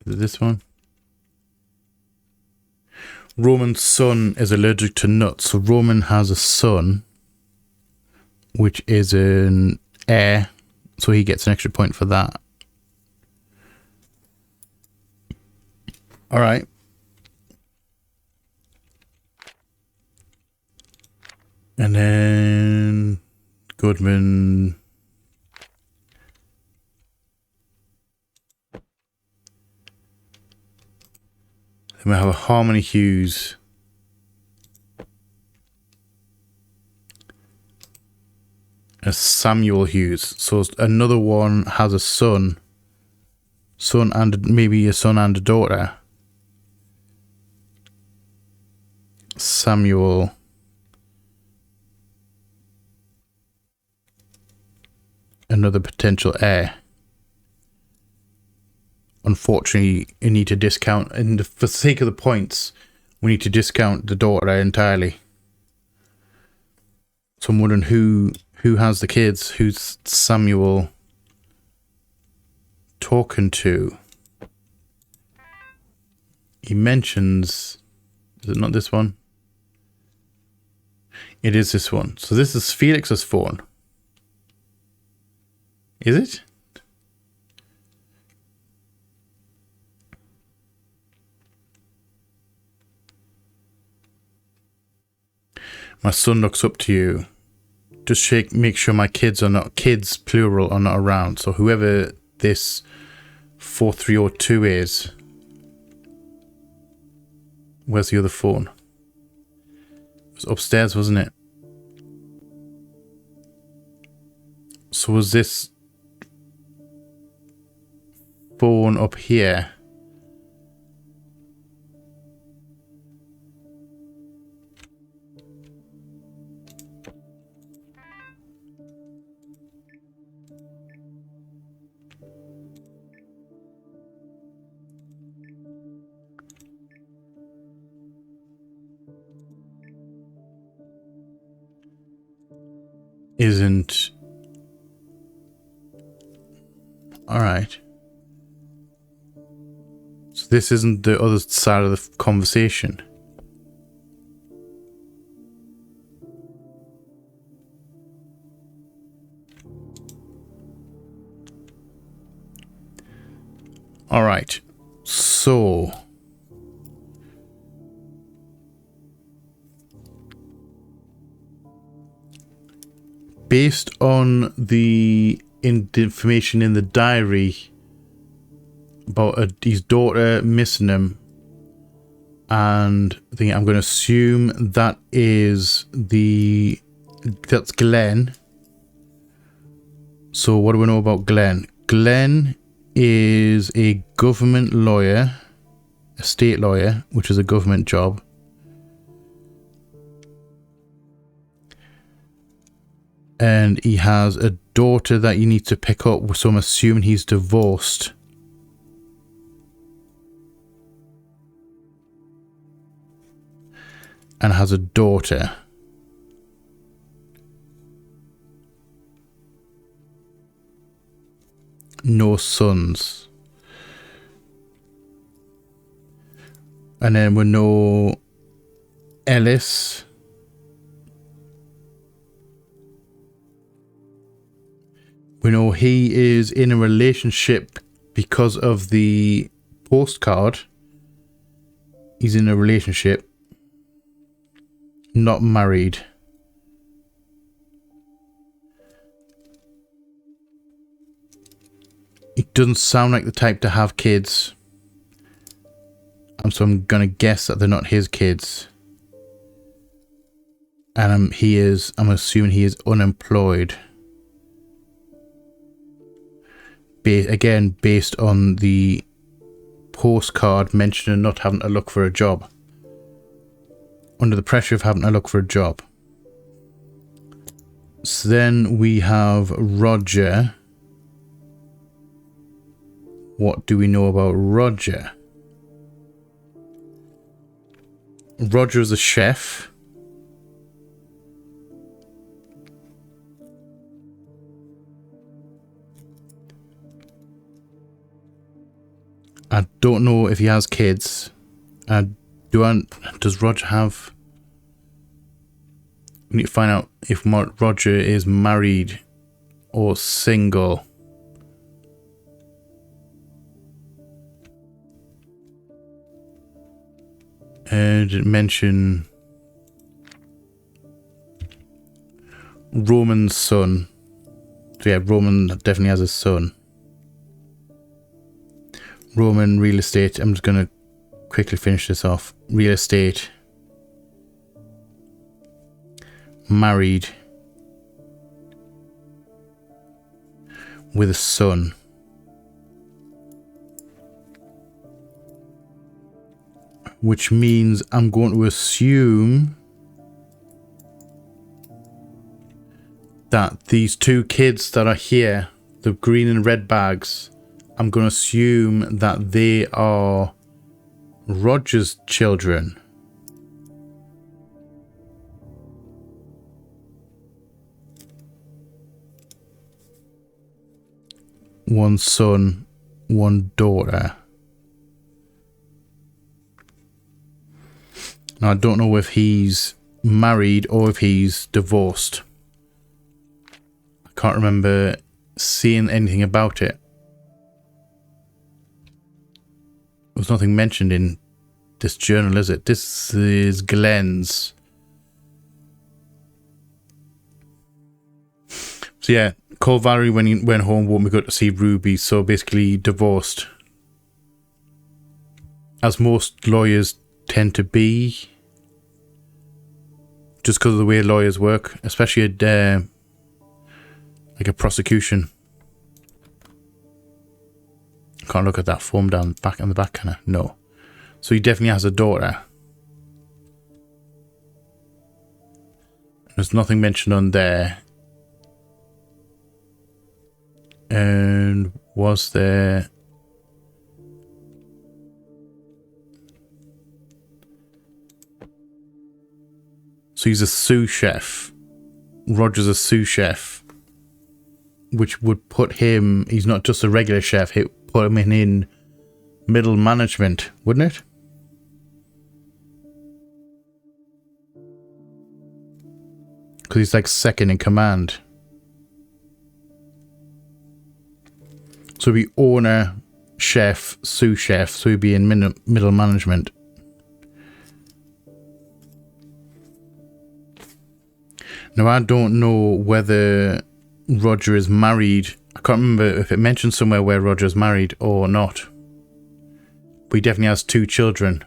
Is it this one? Roman's son is allergic to nuts. So Roman has a son, which is an heir. So he gets an extra point for that. All right. And then Goodman. Then we have a Harmony Hughes. A Samuel Hughes. So another one has a son. Son and maybe a son and a daughter. Samuel. Another potential heir. Unfortunately, you need to discount, and for the sake of the points, we need to discount the daughter entirely. So I'm wondering who has the kids? Who's Samuel talking to? He mentions, is it not this one? It is this one. So this is Felix's phone. Is it? My son looks up to you. Just make sure my kids, plural, are not around. So whoever this 4302 is. Where's the other phone? It was upstairs, wasn't it? So was this phone up here? Isn't. Alright. So this isn't the other side of the conversation. Alright. So. Based on the information in the diary about his daughter missing him, and I think I'm going to assume that's Glenn. So what do we know about Glenn? Glenn is a government lawyer, a state lawyer, which is a government job. And he has a daughter that you need to pick up, so I'm assuming he's divorced. And has a daughter. no sons. And then we know Ellis. We know he is in a relationship because of the postcard. He's in a relationship. Not married. He doesn't sound like the type to have kids. So I'm gonna guess that they're not his kids. And I'm assuming he is unemployed. Again, based on the postcard mentioning not having to look for a job. Under the pressure of having to look for a job. So then we have Roger. What do we know about Roger? Roger is a chef. I don't know if he has kids. Does Roger have... We need to find out if Roger is married or single. Did it mention Roman's son? So yeah, Roman definitely has a son. Roman real estate. I'm just going to quickly finish this off. Real estate. Married. With a son. Which means I'm going to assume that these two kids that are here, the green and red bags, I'm going to assume that they are Roger's children. One son, one daughter. Now, I don't know if he's married or if he's divorced. I can't remember seeing anything about it. There's nothing mentioned in this journal, is it? This is Glenn's. So yeah, called Valerie when he went home, won't we go to see Ruby, so basically divorced. As most lawyers tend to be. Just because of the way lawyers work, especially at like a prosecution. Can't look at that form down back in the back, can I? No. So he definitely has a daughter. There's nothing mentioned on there. And was there... So he's a sous chef. Roger's a sous chef. Which would put him... He's not just a regular chef. It put him in middle management, wouldn't it? Because he's like second in command. So he'd be owner, chef, sous chef. So he'd be in middle management. Now, I don't know whether Roger is married. I can't remember if it mentions somewhere where Roger's married or not. But he definitely has 2 children.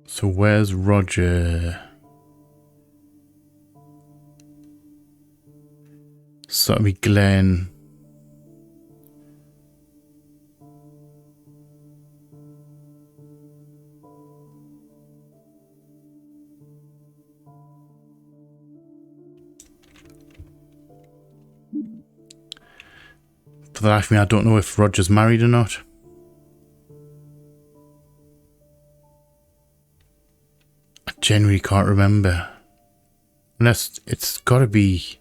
So where's Roger? So that'll be Glenn. the life of me, I don't know if Roger's married or not. I genuinely can't remember. Unless it's got to be...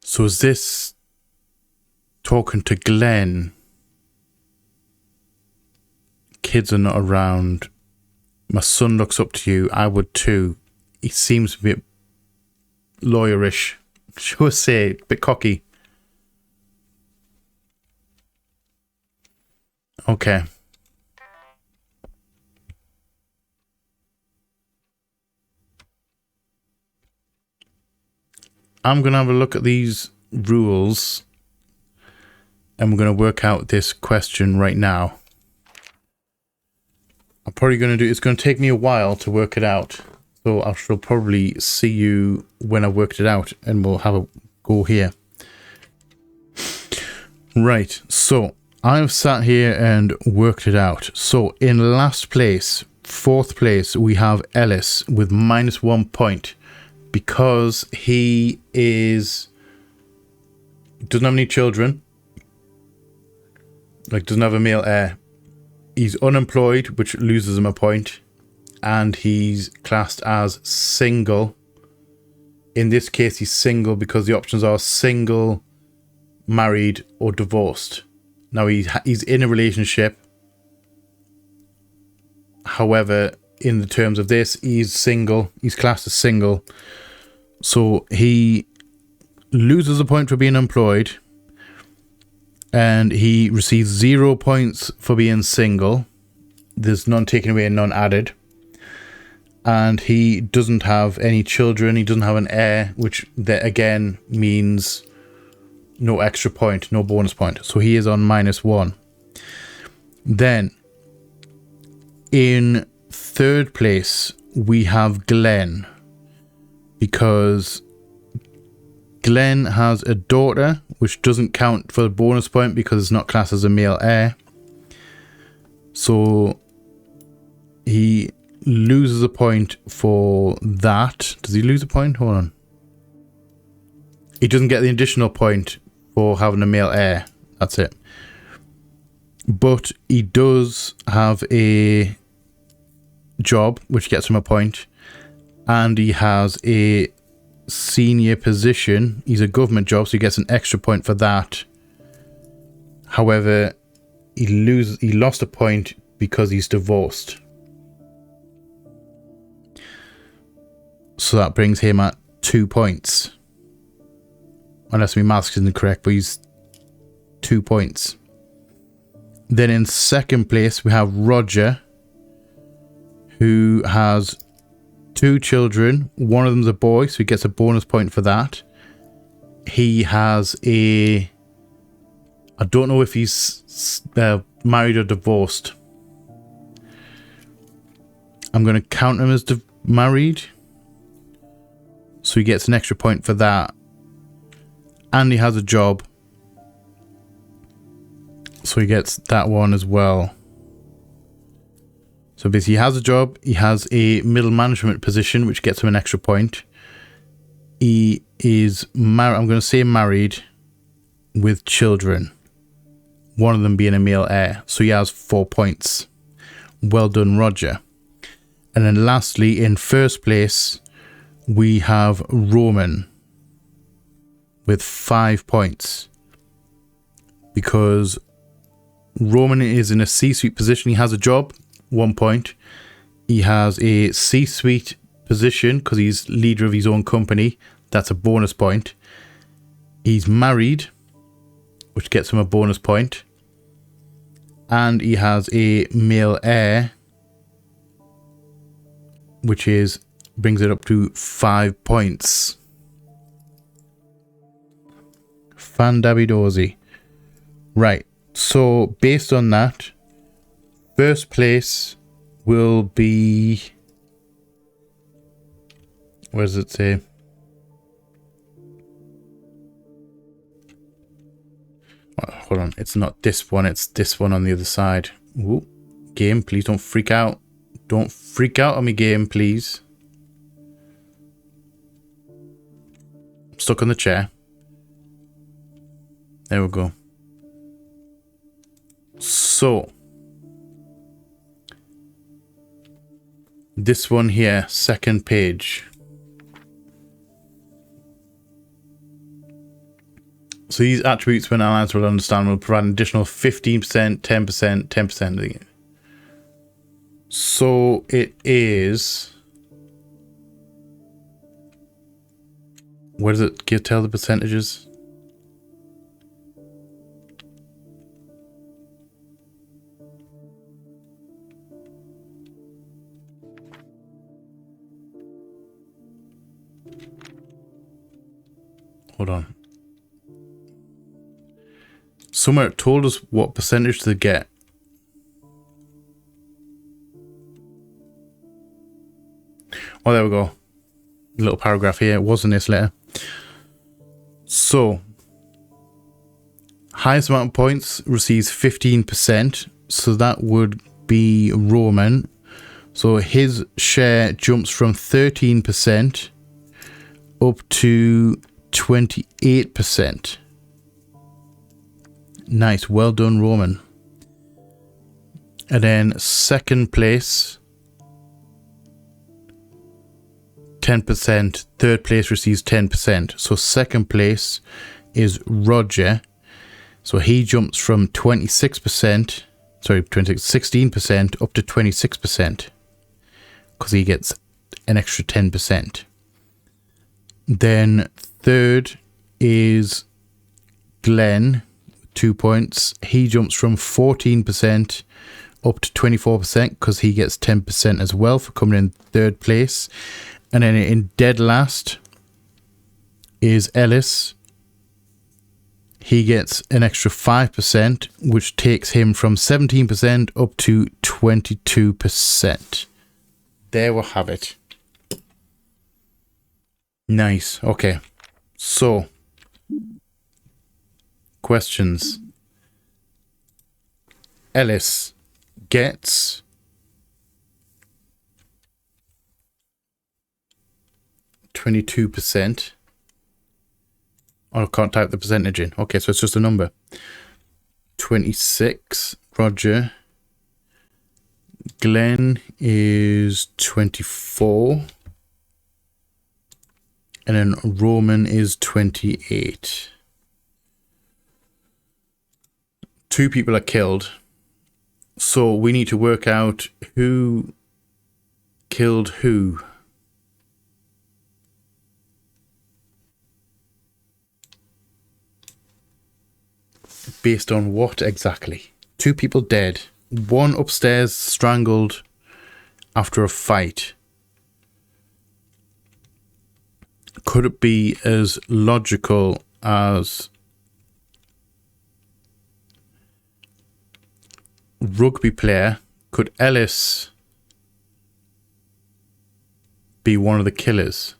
So is this talking to Glenn? Kids are not around. My son looks up to you. I would too. He seems a bit lawyerish. Shall I say, a bit cocky. Okay. I'm going to have a look at these rules and we're going to work out this question right now. I'm probably going to do, it's going to take me a while to work it out. So I shall probably see you when I've worked it out and we'll have a go here. Right, so I've sat here and worked it out. So in last place, 4th place, we have Ellis with -1 point. Because he doesn't have any children, like doesn't have a male heir. He's unemployed, which loses him a point, and he's classed as single. In this case, he's single because the options are single, married, or divorced. Now he's in a relationship. However, in the terms of this, he's single. He's classed as single. So he loses a point for being employed. And he receives 0 points for being single. There's none taken away and none added. And he doesn't have any children. He doesn't have an heir, which that again means no extra point, no bonus point. So he is on -1. Then in 3rd place, we have Glenn, because Glenn has a daughter, which doesn't count for the bonus point because it's not classed as a male heir. So he loses a point for that. Does he lose a point? Hold on. He doesn't get the additional point for having a male heir. That's it. But he does have a job, which gets him a point, and he has a senior position. He's a government job, so he gets an extra point for that. However, he lost a point because he's divorced, so that brings him at 2 points, unless my maths isn't correct, but he's 2 points. Then in 2nd place we have Roger, who has 2 children. One of them's a boy, so he gets a bonus point for that. He has I don't know if he's married or divorced. I'm going to count him as married. So he gets an extra point for that. And he has a job. So he gets that one as well. So basically he has a job, he has a middle management position, which gets him an extra point. He is married, I'm going to say married, with children. One of them being a male heir. So he has 4 points. Well done, Roger. And then lastly, in 1st place, we have Roman with 5 points. Because Roman is in a C-suite position, he has a job. 1 point. He has a C-suite position because he's leader of his own company. That's a bonus point. He's married, which gets him a bonus point. And he has a male heir, which brings it up to 5 points. Fandabby-dozy. Right. So based on that, 1st place will be, where does it say? Oh, hold on, it's not this one, it's this one on the other side. Ooh. Game, please don't freak out. Don't freak out on me, game, please. I'm stuck on the chair. There we go. So, this one here, second page. So these attributes, when analyzed, will understand, will provide an additional 15%, 10%, 10%. So it is... Where does it tell the percentages? Hold on. Somewhere it told us what percentage to get. Oh, there we go. A little paragraph here. It was in this letter. So, highest amount of points receives 15%. So that would be Roman. So his share jumps from 13% up to 28%. Nice, well done, Roman. And then second place, 10%. Third place receives 10%. So second place is Roger. So he jumps from 16% up to 26%. Because he gets an extra 10%. Then third is Glenn. 2 points. He jumps from 14% up to 24% because he gets 10% as well for coming in third place. And then in dead last is Ellis. He gets an extra 5%, which takes him from 17% up to 22%. There we have it. Nice. Okay. So, questions. Ellis gets 22%. Oh, I can't type the percentage in. Okay, so it's just a number. 26. Roger. Glenn is 24. And then Roman is 28. 2 people are killed. So we need to work out who killed who. Based on what exactly? 2 people dead. 1 upstairs strangled after a fight. Could it be as logical as rugby player? Could Ellis be one of the killers?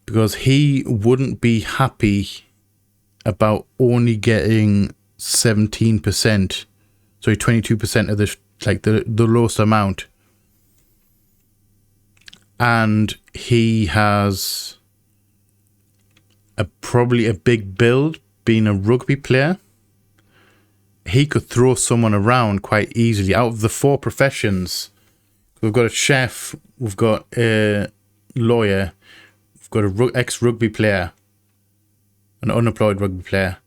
Because he wouldn't be happy about only getting 17%, sorry, 22% of the lowest amount. And he has probably a big build, being a rugby player. He could throw someone around quite easily. Out of the 4 professions, we've got a chef, we've got a lawyer, we've got a ex-rugby player, an unemployed rugby player,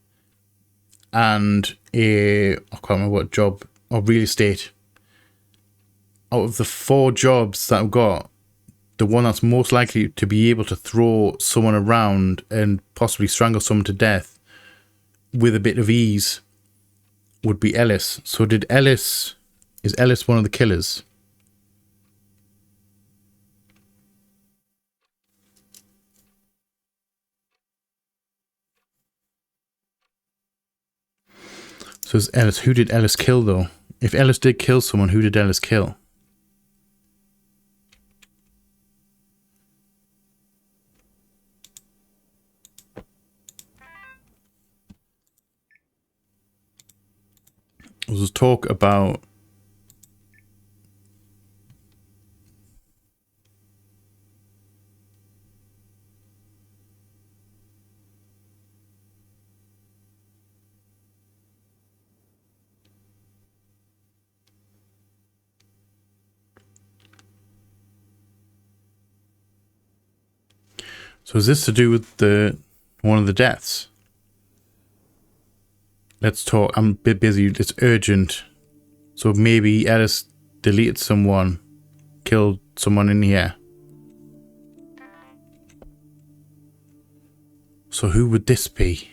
and I can't remember what job, or real estate. Out of the 4 jobs that I've got, the one that's most likely to be able to throw someone around and possibly strangle someone to death with a bit of ease would be Ellis. So is Ellis one of the killers? So is Ellis. Who did Ellis kill though? If Ellis did kill someone, who did Ellis kill? was talk about so is this to do with the one of the deaths? Let's talk. I'm a bit busy. It's urgent. So maybe Ellis deleted someone, killed someone in here. So who would this be?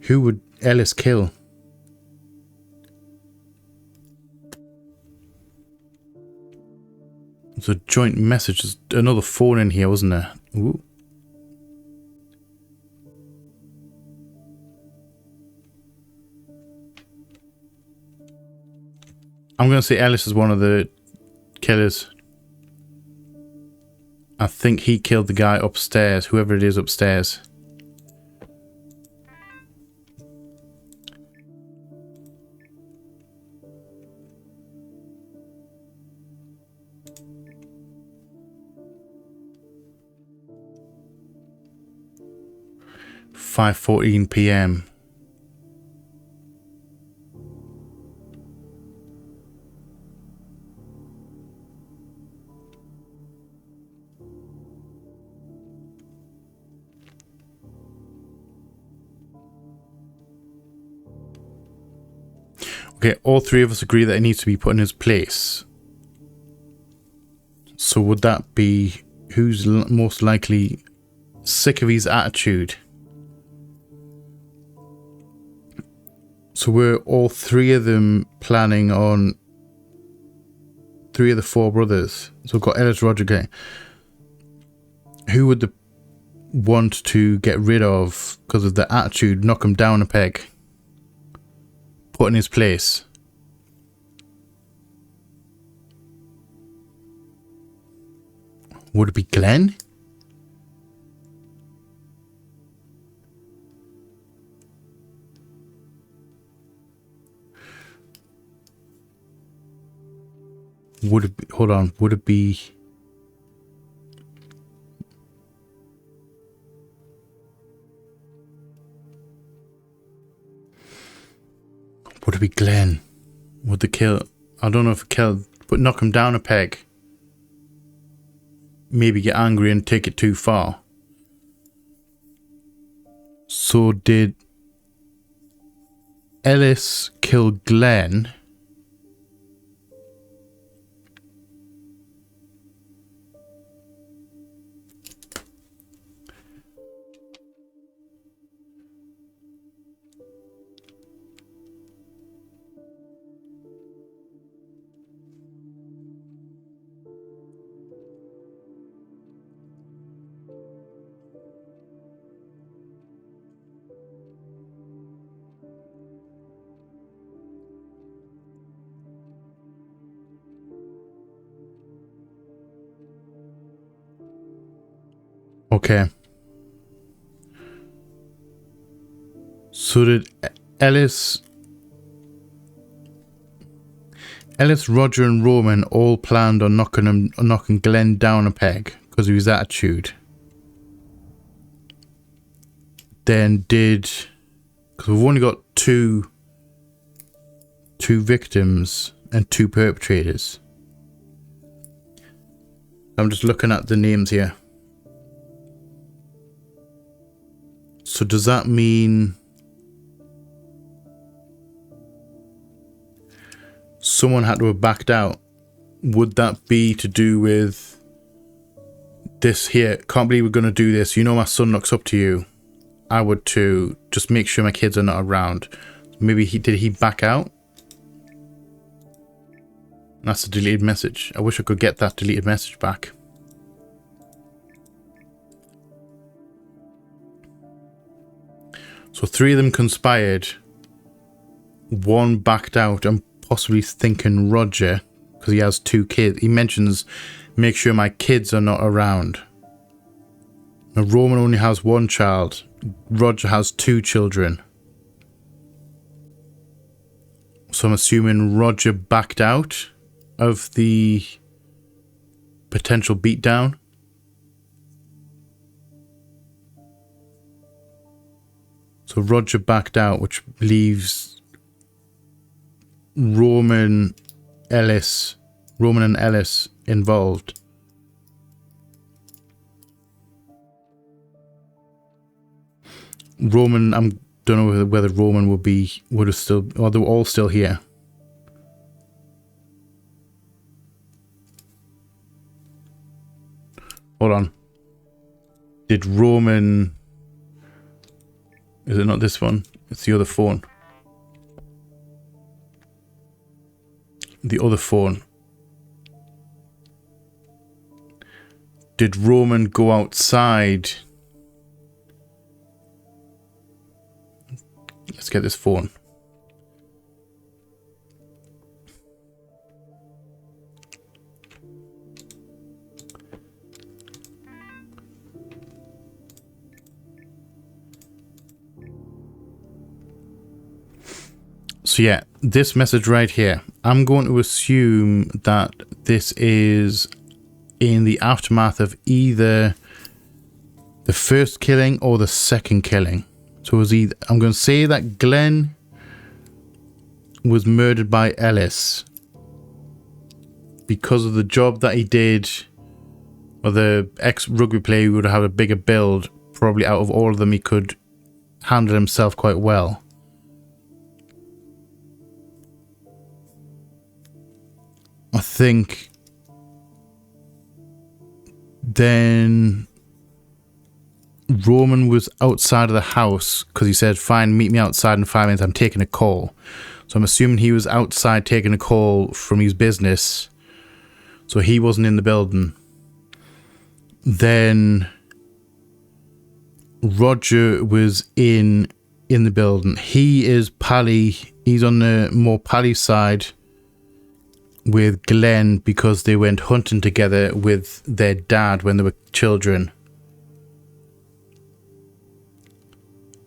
Who would Ellis kill? There's a joint message. There's another phone in here, wasn't there? Ooh. I'm going to say Ellis is one of the killers. I think he killed the guy upstairs, whoever it is upstairs. "5:14 p.m. Okay, all three of us agree that it needs to be put in his place. So would that be who's most likely sick of his attitude? So we're all three of them planning on three of the four brothers. So we've got Ellis, Roger, okay. Who would the want to get rid of because of the attitude, knock him down a peg, put in his place? Would it be Glenn? Would it be, hold on, would it be Glenn? Would the kill, I don't know if it killed, but knock him down a peg. Maybe get angry and take it too far. So did Ellis kill Glenn? Okay. So did Ellis, Roger, and Roman all planned on knocking Glenn down a peg because of his attitude? Then did, because we've only got two victims and two perpetrators. I'm just looking at the names here. So does that mean someone had to have backed out? Would that be to do with this here? Can't believe we're going to do this. You know my son looks up to you. I would too. Just make sure my kids are not around. Maybe did he back out? That's a deleted message. I wish I could get that deleted message back. So three of them conspired. One backed out and possibly thinking Roger, because he has two kids. He mentions, make sure my kids are not around. Now Roman only has one child. Roger has two children. So I'm assuming Roger backed out of the potential beatdown. So Roger backed out, which leaves Roman and Ellis involved. Roman, I don't know whether Roman would have still, or they're all still here. Hold on. Did Roman... Is it not this one? It's the other phone. The other phone. Did Roman go outside? Let's get this phone. So yeah, this message right here, I'm going to assume that this is in the aftermath of either the first killing or the second killing. So it was either, I'm going to say that Glenn was murdered by Ellis because of the job that he did, or the ex-rugby player who would have a bigger build. Probably out of all of them, he could handle himself quite well. I think then Roman was outside of the house because he said, fine, meet me outside in 5 minutes, I'm taking a call. So I'm assuming he was outside taking a call from his business, so he wasn't in the building. Then Roger was in the building. He is Pally, he's on the more Pally side with Glenn because they went hunting together with their dad when they were children.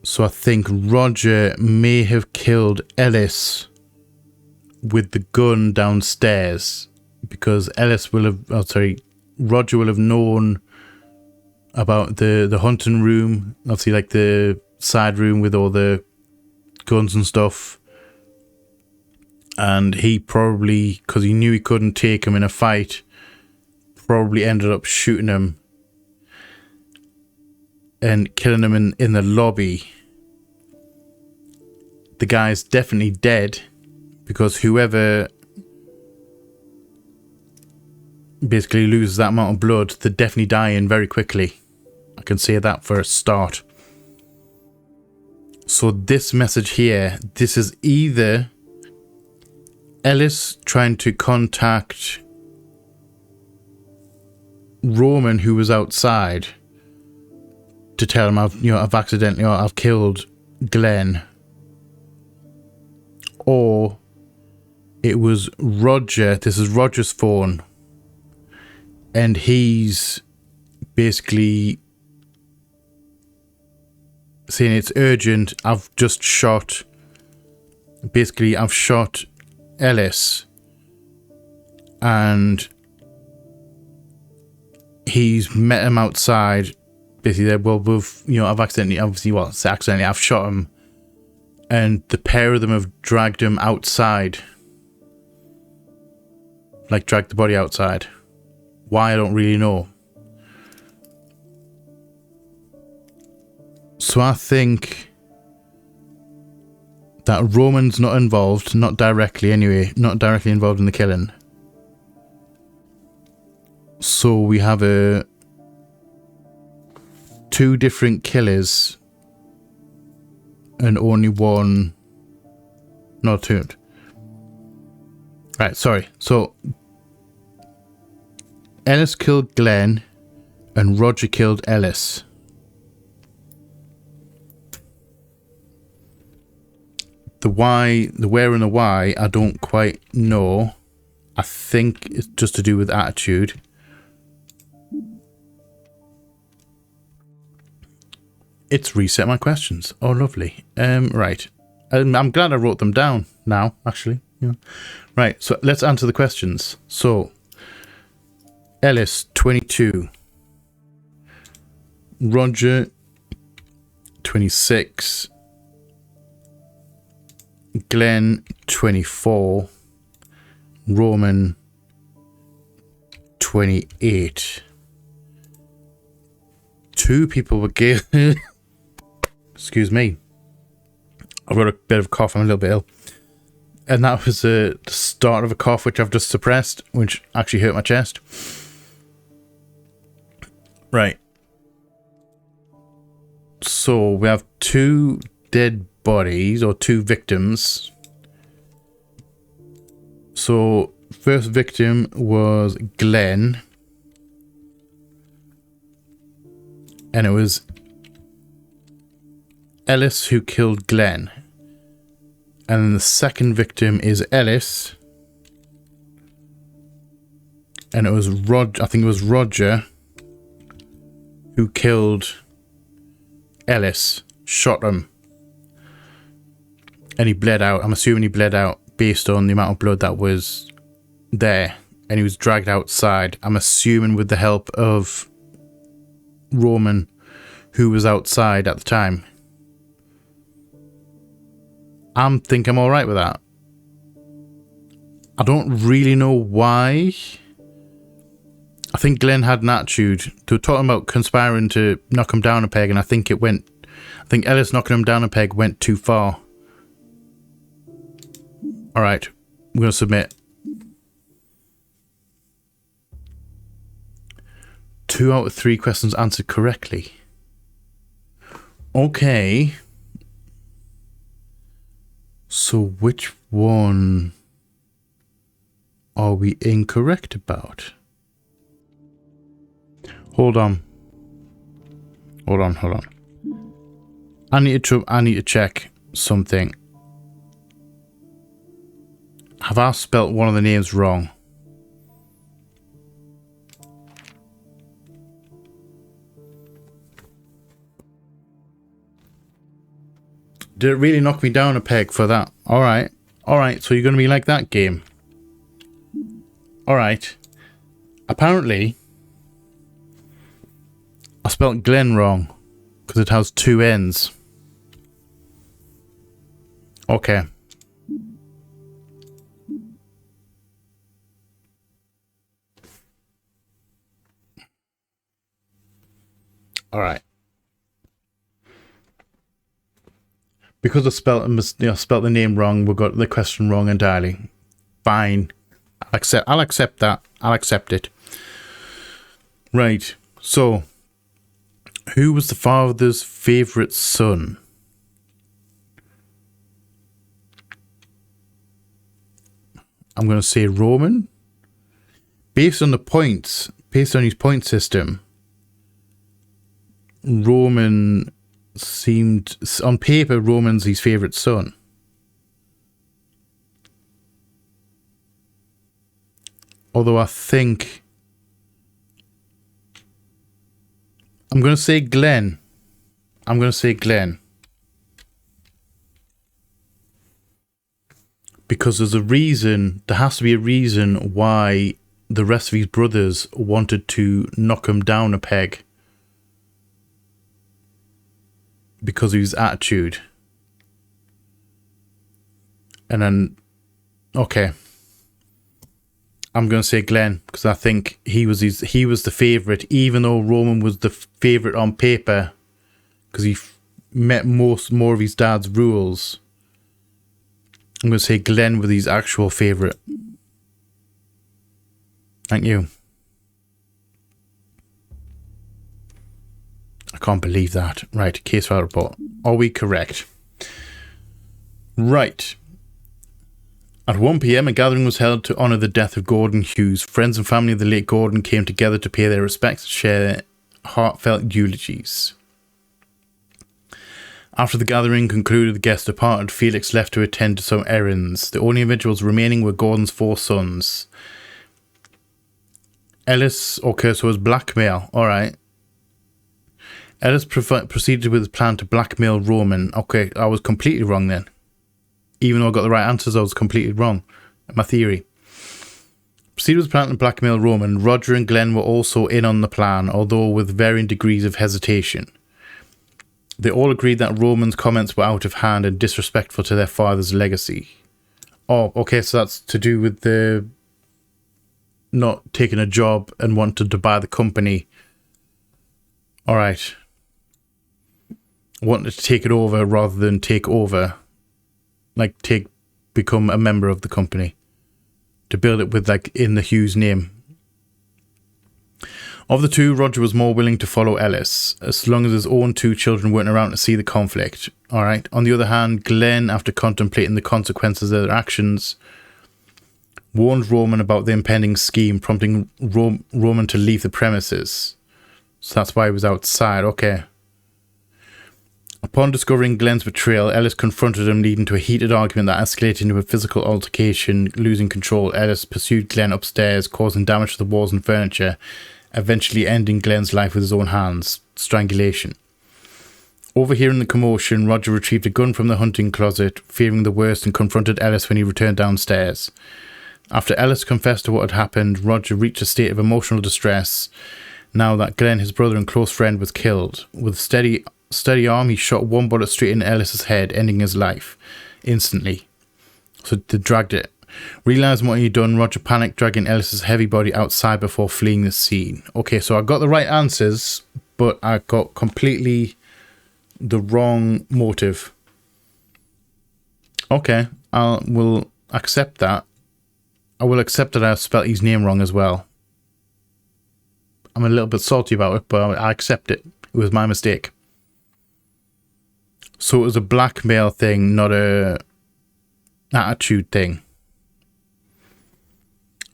So I think Roger may have killed Ellis with the gun downstairs because Roger will have known about the hunting room, obviously like the side room with all the guns and stuff. And he probably, because he knew he couldn't take him in a fight, probably ended up shooting him and killing him in the lobby. The guy's definitely dead because whoever basically loses that amount of blood, they're definitely dying very quickly. I can say that for a start. So this message here, this is either Ellis trying to contact Roman, who was outside, to tell him I've killed Glenn, or it was Roger. This is Roger's phone, and he's basically saying it's urgent. I've shot Ellis, and he's met him outside. Basically, I've shot him, and the pair of them have dragged him outside, like dragged the body outside. Why, I don't really know. So I think that Roman's not involved, not directly involved in the killing. So we have two different killers and only one, not two. Right, sorry. So Ellis killed Glenn and Roger killed Ellis. The why, the where and the why, I don't quite know. I think it's just to do with attitude. It's reset my questions. Oh, lovely. Right. I'm glad I wrote them down now, actually. Yeah. Right, so let's answer the questions. So, Ellis, 22. Roger, 26. Glenn, 24. Roman, 28. Two people were gay. Excuse me. I've got a bit of a cough. I'm a little bit ill. And that was the start of a cough, which I've just suppressed, which actually hurt my chest. Right. So we have two dead bodies, or two victims. So first victim was Glenn. And it was Ellis who killed Glenn. And then the second victim is Ellis. And it was I think it was Roger who killed Ellis. Shot him. And he bled out. I'm assuming he bled out based on the amount of blood that was there. And he was dragged outside. I'm assuming with the help of Roman, who was outside at the time. I think I'm alright with that. I don't really know why. I think Glenn had an attitude. They were talking about conspiring to knock him down a peg, and I think Ellis knocking him down a peg went too far. Alright, I'm going to submit. 2 out of 3 questions answered correctly. Okay. So which one are we incorrect about? Hold on. I need to check something. Have I spelt one of the names wrong? Did it really knock me down a peg for that? Alright. Alright, so you're going to be like that game. Alright. Apparently, I spelled Glenn wrong. Because it has 2 N's. Okay. Alright. Because I spelt the name wrong, we got the question wrong entirely. Fine. I'll accept that. I'll accept it. Right. So, who was the father's favourite son? I'm going to say Roman. Based on the points, based on his point system, Roman seemed, on paper, Roman's his favourite son. Although I think I'm going to say Glenn. I'm going to say Glenn. Because there's a reason, there has to be a reason why the rest of his brothers wanted to knock him down a peg. Because of his attitude. And then, okay. I'm going to say Glenn, because I think he was the favourite, even though Roman was the favourite on paper, because he met more of his dad's rules. I'm going to say Glenn was his actual favourite. Thank you. I can't believe that. Right, case file report. Are we correct? Right. At 1 PM, a gathering was held to honour the death of Gordon Hughes. Friends and family of the late Gordon came together to pay their respects and share heartfelt eulogies. After the gathering concluded, the guests departed. Felix left to attend to some errands. The only individuals remaining were Gordon's 4 sons. Ellis, okay, so it was blackmail. Alright. Ellis proceeded with his plan to blackmail Roman. Okay, I was completely wrong then. Even though I got the right answers, I was completely wrong. My theory. Feud was planning to blackmail Roman. Roger and Glenn were also in on the plan, although with varying degrees of hesitation. They all agreed that Roman's comments were out of hand and disrespectful to their father's legacy. Oh, okay, so that's to do with the not taking a job and wanting to buy the company. Alright. Wanted to take it over rather than take over. Like, become a member of the company. To build it with, like, in the Hughes name. Of the two, Roger was more willing to follow Ellis, as long as his own two children weren't around to see the conflict. Alright. On the other hand, Glenn, after contemplating the consequences of their actions, warned Roman about the impending scheme, prompting Roman to leave the premises. So that's why he was outside. Okay. Upon discovering Glenn's betrayal, Ellis confronted him, leading to a heated argument that escalated into a physical altercation. Losing control, Ellis pursued Glenn upstairs, causing damage to the walls and furniture, eventually ending Glenn's life with his own hands. Strangulation. Overhearing the commotion, Roger retrieved a gun from the hunting closet, fearing the worst, and confronted Ellis when he returned downstairs. After Ellis confessed to what had happened, Roger reached a state of emotional distress now that Glenn, his brother and close friend, was killed. With steady arm, he shot one bullet straight in Ellis's head, ending his life instantly. So they dragged it. Realising what he'd done, Roger panicked, dragging Ellis's heavy body outside before fleeing the scene. Okay, so I got the right answers, but I got completely the wrong motive. Okay, I will accept that. I will accept that I spelt his name wrong as well. I'm a little bit salty about it, but I accept it. It was my mistake. So it was a blackmail thing, not a attitude thing.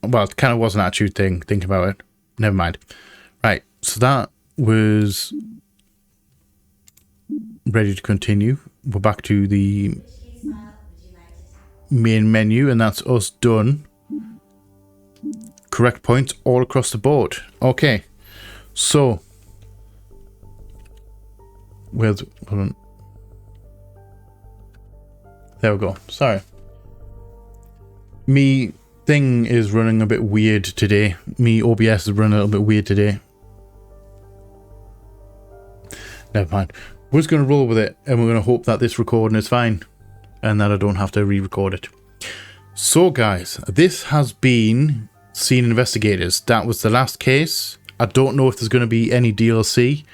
Well, it kind of was an attitude thing, thinking about it. Never mind. Right, so that was ready to continue. We're back to the main menu, and that's us done. Correct points all across the board. Okay, so hold on. There we go. Sorry. Me thing is running a bit weird today. Me OBS is running a little bit weird today. Never mind. We're just going to roll with it, and we're going to hope that this recording is fine and that I don't have to re-record it. So guys, this has been Scene Investigators. That was the last case. I don't know if there's going to be any DLC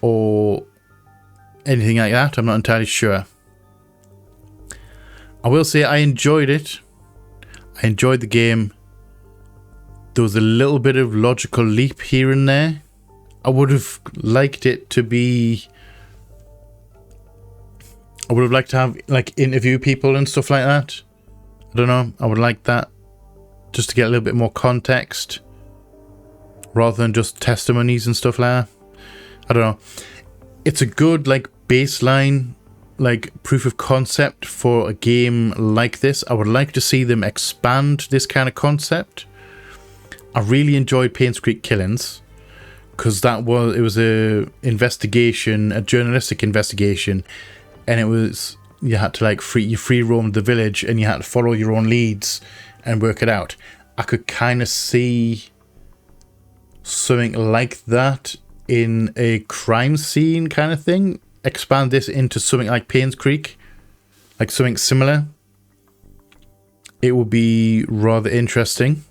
or anything like that. I'm not entirely sure. I will say I enjoyed it. I enjoyed the game. There was a little bit of logical leap here and there. I would have liked it to be... I would have liked to have, like, interview people and stuff like that. I don't know. I would like that. Just to get a little bit more context. Rather than just testimonies and stuff like that. I don't know. It's a good, like, baseline, like, proof of concept for a game like this. I would like to see them expand this kind of concept. I really enjoyed Payne's Creek Killings. Because it was a investigation, a journalistic investigation. And it was, you had to, like, free roam the village and you had to follow your own leads and work it out. I could kind of see something like that in a crime scene kind of thing. Expand this into something like Payne's Creek, like something similar. It would be rather interesting.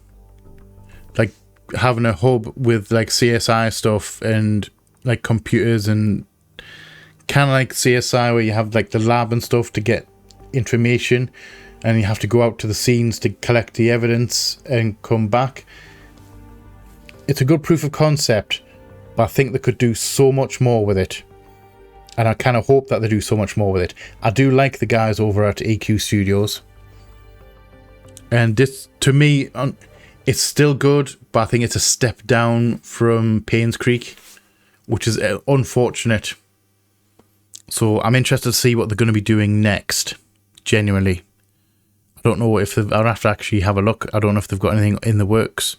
Like having a hub with like CSI stuff and like computers and kind of like CSI where you have like the lab and stuff to get information and you have to go out to the scenes to collect the evidence and come back. It's a good proof of concept, but I think they could do so much more with it. And I kind of hope that they do so much more with it. I do like the guys over at EQ Studios. And this, to me, it's still good, but I think it's a step down from Payne's Creek, which is unfortunate. So I'm interested to see what they're going to be doing next, genuinely. I don't know if I'll have to actually have a look. I don't know if they've got anything in the works.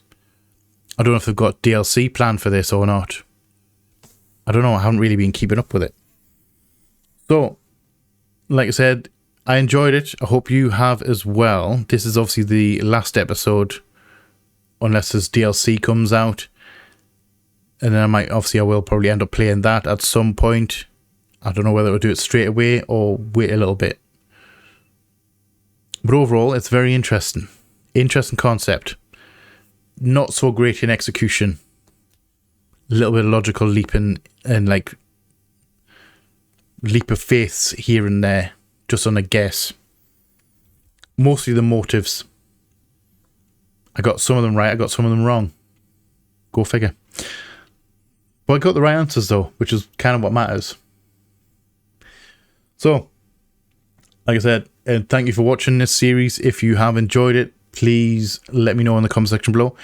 I don't know if they've got DLC planned for this or not. I don't know. I haven't really been keeping up with it. So, like I said, I enjoyed it. I hope you have as well. This is obviously the last episode, unless this DLC comes out. And then I will probably end up playing that at some point. I don't know whether we'll do it straight away or wait a little bit. But overall, it's very interesting. Interesting concept. Not so great in execution. A little bit of logical leaping and like leap of faiths here and there, just on a guess. Mostly the motives. I got some of them right, I got some of them wrong. Go figure. But I got the right answers though, which is kind of what matters. So, like I said, thank you for watching this series. If you have enjoyed it, please let me know in the comment section below.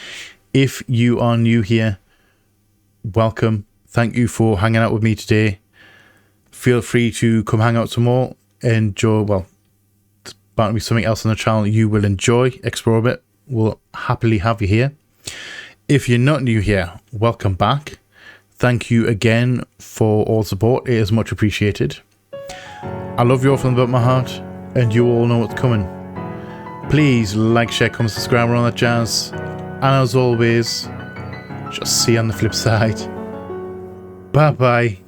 If you are new here, welcome. Thank you for hanging out with me today. Feel free to come hang out some more. Enjoy, well, it's about to be something else on the channel you will enjoy, explore a bit. We'll happily have you here. If you're not new here, welcome back. Thank you again for all the support. It is much appreciated. I love you all from the bottom of my heart, and you all know what's coming. Please like, share, comment, subscribe, all that jazz. And as always, just see you on the flip side. Bye bye.